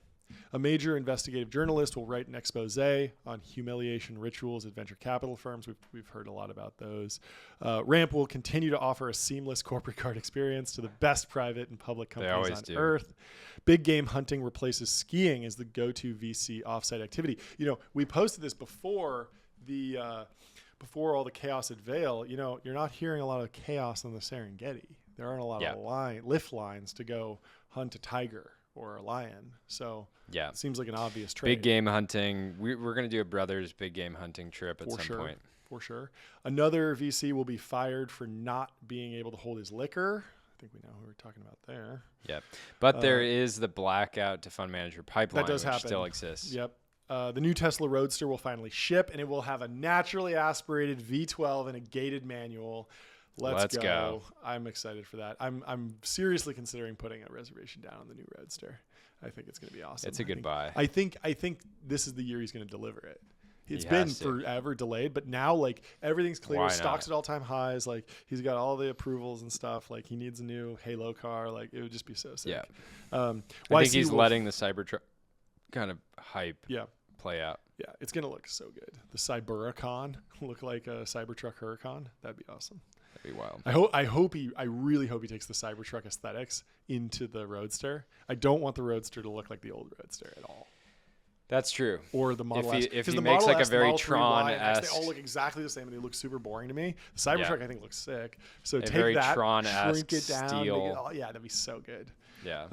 A major investigative journalist will write an expose on humiliation rituals at venture capital firms. We've heard a lot about those. Ramp will continue to offer a seamless corporate card experience to the best private and public companies on earth. Big game hunting replaces skiing as the go-to VC offsite activity. We posted this before all the chaos at Vail. You're not hearing a lot of chaos on the Serengeti. There aren't a lot of lift lines to go hunt a tiger or a lion. So it seems like an obvious trade. Big game hunting. We're going to do a brothers big game hunting trip at some point. For sure. Another VC will be fired for not being able to hold his liquor. I think we know who we're talking about there. Yep. But there is the blackout to fund manager pipeline, that does which happen. Still exists. Yep. The new Tesla Roadster will finally ship, and it will have a naturally aspirated V12 and a gated manual. Let's go. I'm excited for that. I'm seriously considering putting a reservation down on the new Roadster. I think it's going to be awesome. It's a good buy. I think this is the year he's going to deliver it. It's been forever delayed, but now everything's clear. Stock's at all-time highs. He's got all the approvals and stuff. He needs a new Halo car. It would just be so sick. Yeah. I think he's letting the Cybertruck kind of hype play out. Yeah, it's going to look so good. The Cybericon look like a Cybertruck Huracan. That'd be awesome. That'd be wild. I really hope he takes the Cybertruck aesthetics into the Roadster. I don't want the Roadster to look like the old Roadster at all. That's true. Or the Model S. If he makes a very Tron-esque. They all look exactly the same and they look super boring to me. The Cybertruck I think looks sick. So take very that, Tron-esque shrink it down. steel. That'd be so good. Yeah.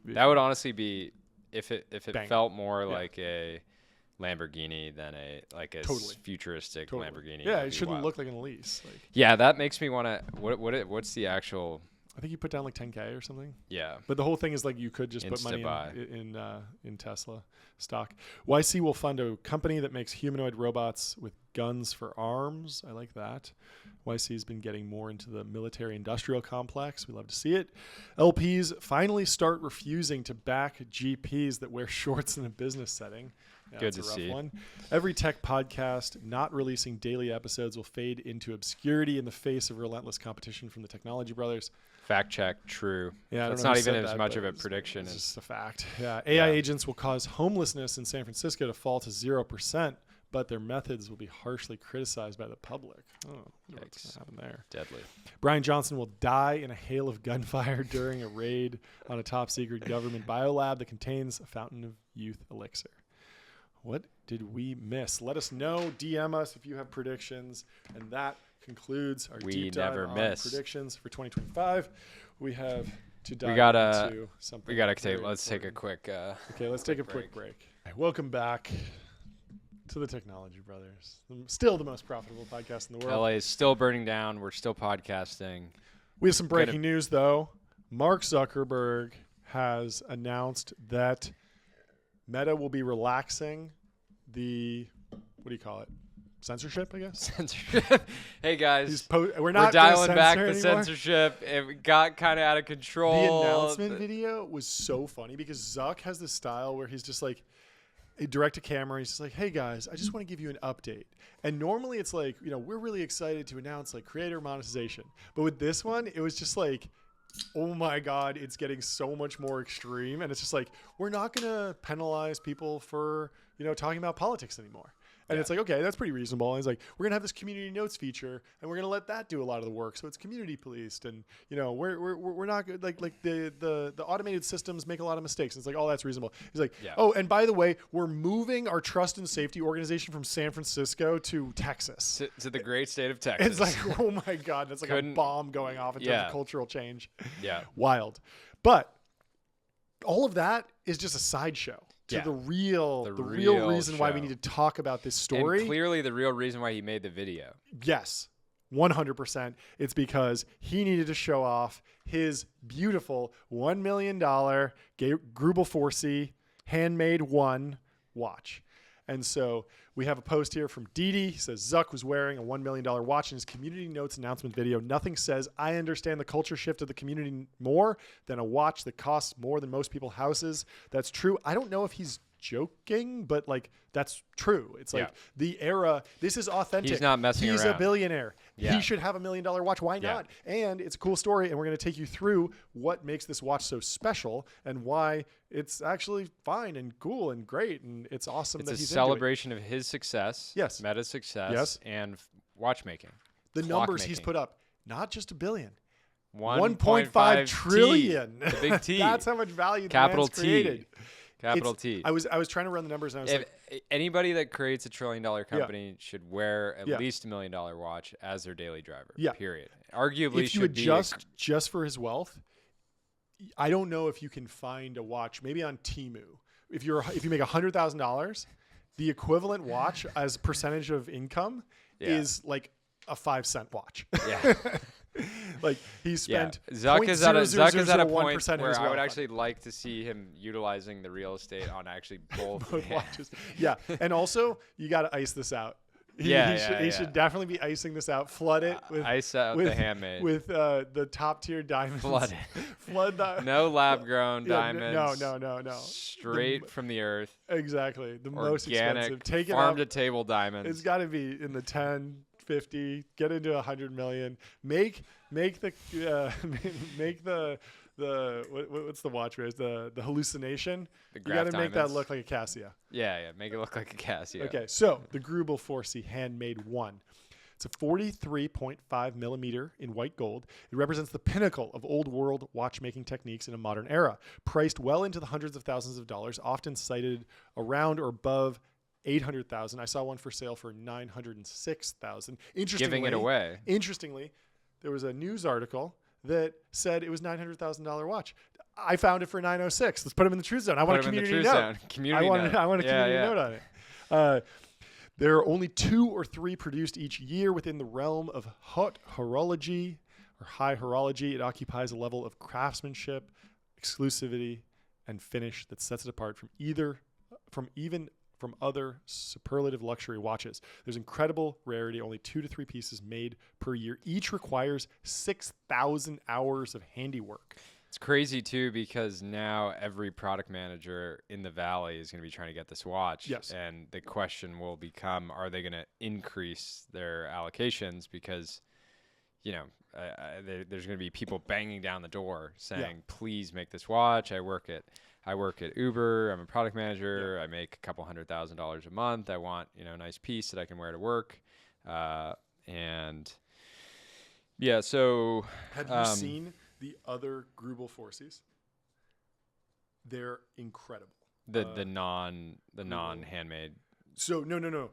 That would honestly be if it felt more like a Lamborghini than a futuristic Lamborghini. Yeah, it shouldn't look like an Elise. That makes me want to. What's the actual? I think you put down $10K or something. Yeah. But the whole thing is you could just put money in Tesla stock. YC will fund a company that makes humanoid robots with guns for arms. I like that. YC's been getting more into the military industrial complex. We love to see it. LPs finally start refusing to back GPs that wear shorts in a business setting. Yeah, Good to see. One. Every tech podcast not releasing daily episodes will fade into obscurity in the face of relentless competition from the technology brothers. Fact check, true. Yeah, it's not even as much of a prediction. It's just a fact. Yeah, AI agents will cause homelessness in San Francisco to fall to 0%, but their methods will be harshly criticized by the public. Oh, what's going to happen there? Deadly. Brian Johnson will die in a hail of gunfire during a raid on a top-secret government biolab that contains a fountain of youth elixir. What did we miss? Let us know. DM us if you have predictions. And that concludes our deep dive on predictions for 2025. We have to dive into something. Let's take a quick. Let's take a quick break. Right, welcome back to the Technology Brothers. Still the most profitable podcast in the world. LA is still burning down. We're still podcasting. We have some breaking news, though. Mark Zuckerberg has announced that Meta will be relaxing the, what do you call it? censorship, I guess. Censorship. Hey guys, we're dialing back the censorship. It got kind of out of control. The announcement video was so funny because Zuck has this style where he's just like, direct to camera. He's just like, hey guys, I just want to give you an update. And normally it's like, we're really excited to announce like creator monetization. But with this one, it was just like, oh my God, it's getting so much more extreme. And it's just like, we're not going to penalize people for, talking about politics anymore. And it's like, okay, that's pretty reasonable. And he's like, we're gonna have this community notes feature, and we're gonna let that do a lot of the work, so it's community policed. And we're not good. Like the automated systems make a lot of mistakes. And it's like, oh, that's reasonable. He's like, oh, and by the way, we're moving our trust and safety organization from San Francisco to Texas, to the great state of Texas. It's like, oh my God, that's like a bomb going off in terms of cultural change. Yeah, wild. But all of that is just a sideshow to the real reason why we need to talk about this story. And clearly the real reason why he made the video. Yes, 100%. It's because he needed to show off his beautiful $1 million Grubel 4C Handmade 1 watch. And so we have a post here from Didi. He says, Zuck was wearing a $1 million watch in his community notes announcement video. Nothing says I understand the culture shift of the community more than a watch that costs more than most people's houses. That's true. I don't know if he's joking, but like that's true. It's like the era. This is authentic. He's not messing around. He's a billionaire. Yeah. He should have $1 million watch. Why not? And it's a cool story. And we're going to take you through what makes this watch so special and why it's actually fine and cool and great. And it's awesome that he's a celebration of his success. Yes. Meta's success. And watchmaking. The numbers he's put up, not just a billion. 1.5 trillion. The big T. That's how much value Capital the man's created. Capital T. I was trying to run the numbers, and I was like, anybody that creates $1 trillion company should wear at least $1 million watch as their daily driver. Yeah. Period. Arguably, if you adjust just for his wealth, I don't know if you can find a watch maybe on Temu. If you make $100,000, the equivalent watch as percentage of income is like a 5-cent watch. Yeah. Like he spent Zuck is at a point where I would actually like to see him utilizing the real estate on actually both watches. Yeah, and also you got to ice this out. He should definitely be icing this out. Flood it with ice out the handmade with the top tier diamonds. Flood it. Flood the no lab grown diamonds. No. Straight from the earth. Exactly, the organic, most expensive. Take it farm to table diamonds. It's got to be in the 10. 50, get into 100 million, make the what's the watch race, the hallucination. You got to make that look like a Casio. Yeah, make it look like a Casio. Okay, so the Grubel 4C Handmade 1. It's a 43.5 millimeter in white gold. It represents the pinnacle of old world watchmaking techniques in a modern era. Priced well into the hundreds of thousands of dollars, often cited around or above 800,000. I saw one for sale for 906,000. Interestingly, giving it away. Interestingly, there was a news article that said it was $900,000 watch. I found it for 906. Let's put him in the truth zone. I want a community note. I want a community note on it. There are only 2 or 3 produced each year within the realm of haute horology or high horology. It occupies a level of craftsmanship, exclusivity, and finish that sets it apart from other superlative luxury watches. There's incredible rarity, only 2 to 3 pieces made per year. Each requires 6,000 hours of handiwork. It's crazy too, because now every product manager in the Valley is going to be trying to get this watch. Yes. And the question will become, are they going to increase their allocations? Because, there's going to be people banging down the door saying, please make this watch. I work at Uber. I'm a product manager. I make a couple $100,000 a month. I want, a nice piece that I can wear to work. So have you seen the other Grubel 4Cs? They're incredible. The non handmade. So no.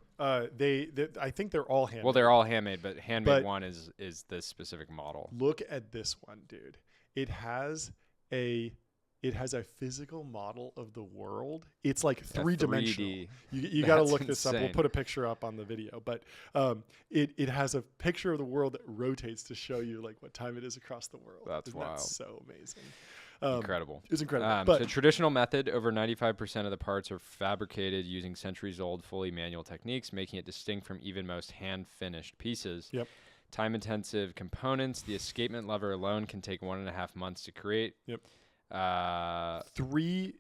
They I think they're all handmade. Well, they're all handmade, but handmade one is this specific model. Look at this one, dude. It has a it has a physical model of the world. It's like three-dimensional. You got to look this up. We'll put a picture up on the video. But it has a picture of the world that rotates to show you like what time it is across the world. That's wild. That's so amazing. Incredible. It's incredible. But the traditional method, over 95% of the parts are fabricated using centuries-old, fully manual techniques, making it distinct from even most hand-finished pieces. Yep. Time-intensive components. The escapement lever alone can take 1.5 months to create. Yep. 3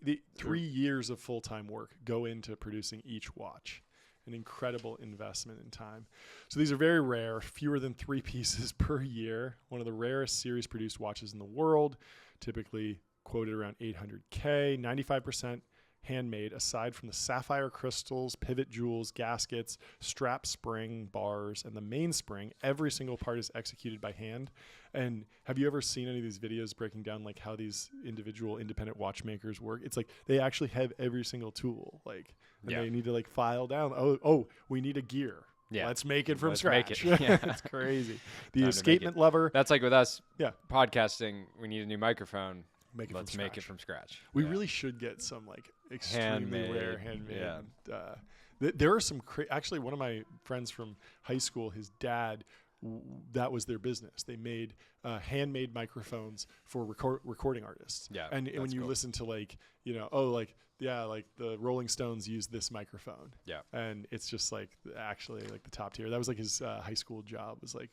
years of full-time work go into producing each watch. An incredible investment in time. So these are very rare, fewer than 3 pieces per year. One of the rarest series-produced watches in the world, typically quoted around $800K, 95% handmade, aside from the sapphire crystals, pivot jewels, gaskets, strap spring, bars, and the mainspring. Every single part is executed by hand. And have you ever seen any of these videos breaking down like how these individual independent watchmakers work? It's like they actually have every single tool. Like they need to like file down. Oh, we need a gear. Yeah. Let's make it from scratch. It's crazy. The escapement lever. That's like with us podcasting, we need a new microphone. Let's make it from scratch. We really should get some like extremely rare handmade. Yeah. There are some actually one of my friends from high school, his dad, that was their business. They made handmade microphones for recording artists. Yeah. And when you listen to like, like the Rolling Stones used this microphone. Yeah. And it's just like actually like the top tier. That was like his high school job, was like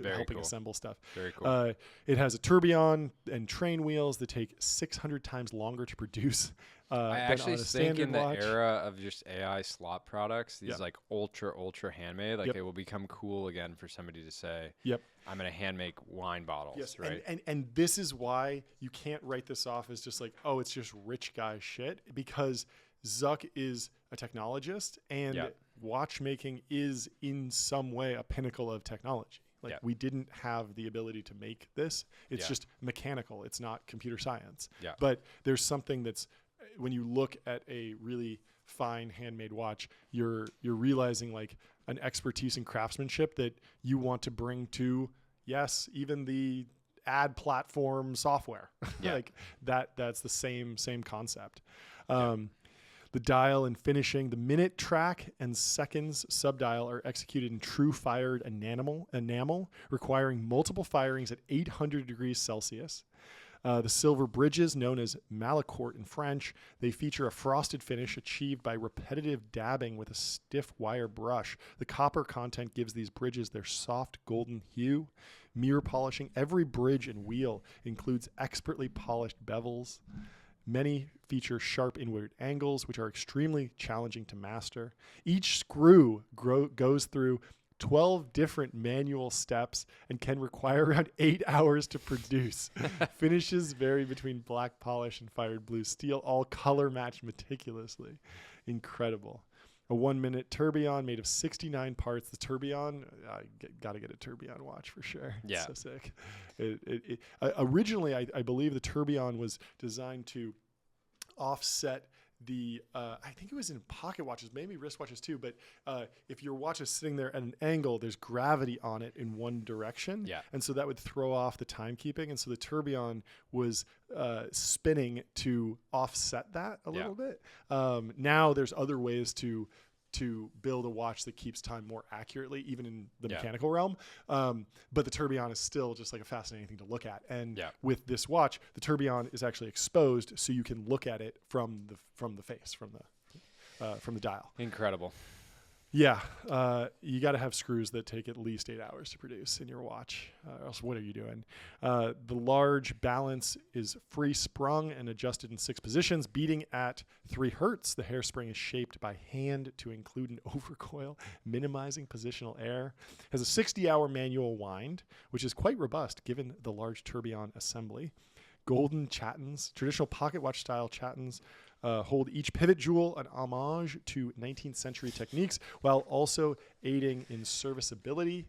helping assemble stuff. Very cool. It has a tourbillon and train wheels that take 600 times longer to produce. I actually think in the era of just AI slot products, these like ultra handmade, like it will become cool again for somebody to say, I'm going to hand make wine bottles. Yes. Right. And this is why you can't write this off as just like, oh, it's just rich guy shit, because Zuck is a technologist and watchmaking is in some way a pinnacle of technology. Like we didn't have the ability to make this. It's just mechanical. It's not computer science. Yeah. But there's something that's, when you look at a really fine handmade watch, you're realizing like an expertise in craftsmanship that you want to bring to, even the ad platform software. Like that's the same concept. The dial and finishing, the minute track and seconds subdial are executed in true fired enamel, requiring multiple firings at 800 degrees Celsius. The silver bridges, known as malicourt in French, they feature a frosted finish achieved by repetitive dabbing with a stiff wire brush. The copper content gives these bridges their soft golden hue. Mirror polishing, every bridge and wheel includes expertly polished bevels. Many feature sharp inward angles, which are extremely challenging to master. Each screw goes through 12 different manual steps and can require around 8 hours to produce. Finishes vary between black polish and fired blue steel, all color matched meticulously. Incredible. A 1-minute tourbillon made of 69 parts. The tourbillon, got to get a tourbillon watch for sure. Yeah. It's so sick. Originally, I believe the tourbillon was designed to offset the, I think it was in pocket watches, maybe wristwatches too, but if your watch is sitting there at an angle, there's gravity on it in one direction. Yeah. And so that would throw off the timekeeping. And so the tourbillon was spinning to offset that a little bit. Now there's other ways to build a watch that keeps time more accurately, even in the mechanical realm. But the tourbillon is still just like a fascinating thing to look at. And with this watch, the tourbillon is actually exposed, so you can look at it from the face, from the dial. Incredible. Yeah, you got to have screws that take at least 8 hours to produce in your watch. Else, what are you doing? The large balance is free sprung and adjusted in 6 positions, beating at 3 hertz. The hairspring is shaped by hand to include an overcoil, minimizing positional error. Has a 60-hour manual wind, which is quite robust given the large tourbillon assembly. Golden chattons, traditional pocket watch style chattons, hold each pivot jewel an homage to 19th century techniques while also aiding in serviceability.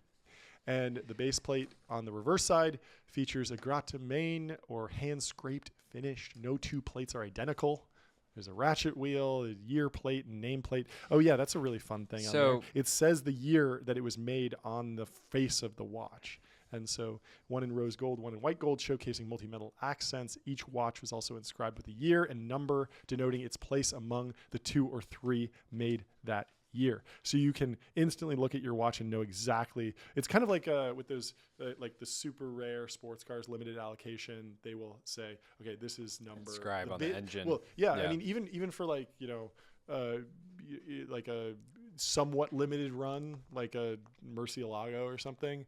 And the base plate on the reverse side features a gratte-main or hand-scraped finish. No 2 plates are identical. There's a ratchet wheel, a year plate, and name plate. Oh, yeah, that's a really fun thing. So on there. It says the year that it was made on the face of the watch. And so one in rose gold, one in white gold, showcasing multi-metal accents. Each watch was also inscribed with a year and number, denoting its place among the 2 or 3 made that year. So you can instantly look at your watch and know exactly. It's kind of like with those like the super rare sports cars limited allocation. They will say, okay, this is number. Inscribe on the engine. Well, yeah. I mean, even for like like a somewhat limited run, like a Murcielago or something,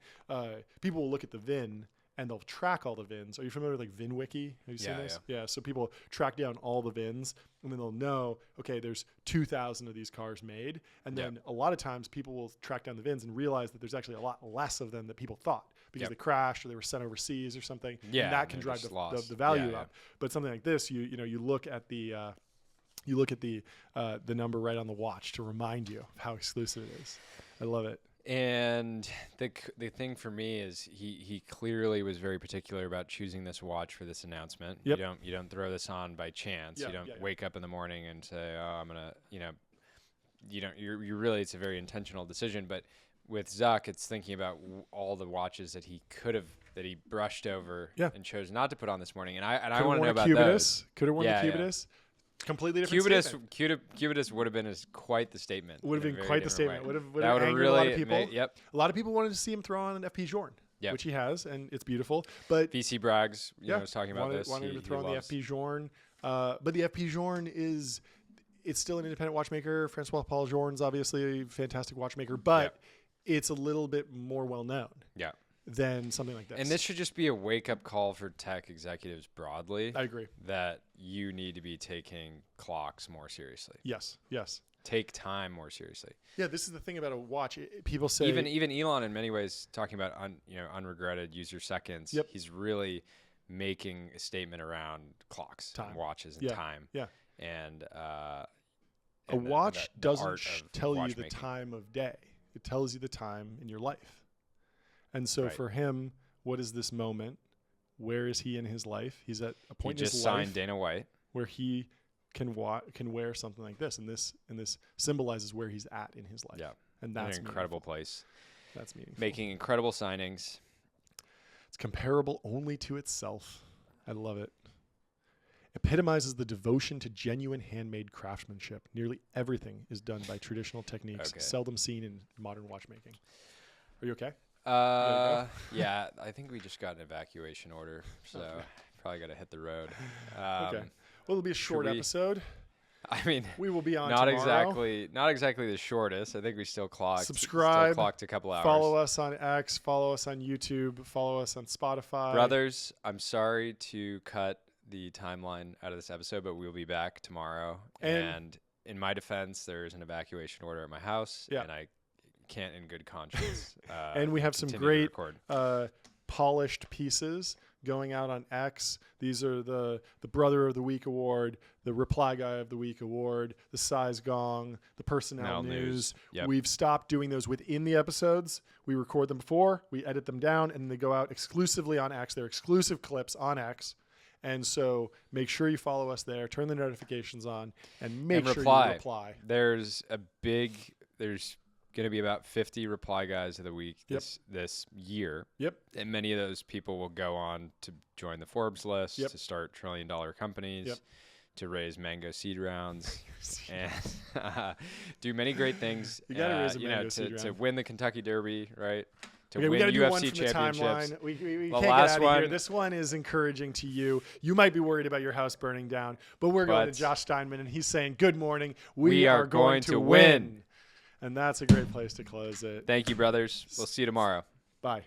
people will look at the VIN and they'll track all the VINs. Are you familiar with like VinWiki? Have you seen this? Yeah. So people track down all the VINs and then they'll know, okay, there's 2,000 of these cars made. And then a lot of times people will track down the VINs and realize that there's actually a lot less of them than people thought because they crashed or they were sent overseas or something. Yeah. And that can drive the value up. But something like this, you look at the number right on the watch to remind you of how exclusive it is. I love it. And the thing for me is he clearly was very particular about choosing this watch for this announcement. Yep. You don't throw this on by chance. You don't wake up in the morning and say, oh, I'm gonna, you're really, it's a very intentional decision. But with Zuck, it's thinking about all the watches that he brushed over and chose not to put on this morning. And I want to know about those. Could have worn the Cubitus. Completely different statement. Cubitus would have been quite the statement. Would have been quite the statement. Would have angered really a lot of people. A lot of people wanted to see him throw on an FP Journe, which he has, and it's beautiful. But VC Braggs, was talking about this. Wanted him to throw on the FP Journe, but the FP Journe it's still an independent watchmaker. Francois Paul Journe's obviously a fantastic watchmaker, but it's a little bit more well known. Yeah. Than something like this. And this should just be a wake-up call for tech executives broadly. I agree. That you need to be taking clocks more seriously. Yes. Take time more seriously. Yeah, this is the thing about a watch. People say even Elon in many ways talking about unregretted user seconds. Yep. He's really making a statement around clocks and watches and time. Yeah. And a watch doesn't tell you the time of day. It tells you the time in your life. And so for him, what is this moment? Where is he in his life? He's at a point in his life. He just signed Dana White, where he can wear something like this, and this symbolizes where he's at in his life. Yeah, and that's an incredible place. That's meaningful. Making incredible signings. It's comparable only to itself. I love it. Epitomizes the devotion to genuine handmade craftsmanship. Nearly everything is done by traditional techniques, seldom seen in modern watchmaking. Are you okay? Yeah, I think we just got an evacuation order, so probably got to hit the road. Okay. Well, it'll be a short episode. I mean, we will be on not tomorrow. Not exactly the shortest. I think we still clocked. Subscribe. Still clocked a couple hours. Follow us on X. Follow us on YouTube. Follow us on Spotify. Brothers, I'm sorry to cut the timeline out of this episode, but we'll be back tomorrow. And in my defense, there is an evacuation order at my house, and I can't in good conscience. And we have some great polished pieces going out on X. These are the Brother of the Week award, the Reply Guy of the Week award, the Size Gong, the Personnel News. Yep. We've stopped doing those within the episodes. We record them before, we edit them down, and they go out exclusively on X. They're exclusive clips on X. And so make sure you follow us there, turn the notifications on, and make sure you reply. There's going to be about 50 Reply Guys of the Week this year. Yep. And many of those people will go on to join the Forbes list, to start $1 trillion companies, to raise mango seed rounds, and do many great things. You got to raise a mango seed round. To win the Kentucky Derby, right? To win UFC championships. We can't get out of here. This one is encouraging to you. You might be worried about your house burning down, but we're going to Josh Steinman, and he's saying, good morning. We are going to win. And that's a great place to close it. Thank you, brothers. We'll see you tomorrow. Bye.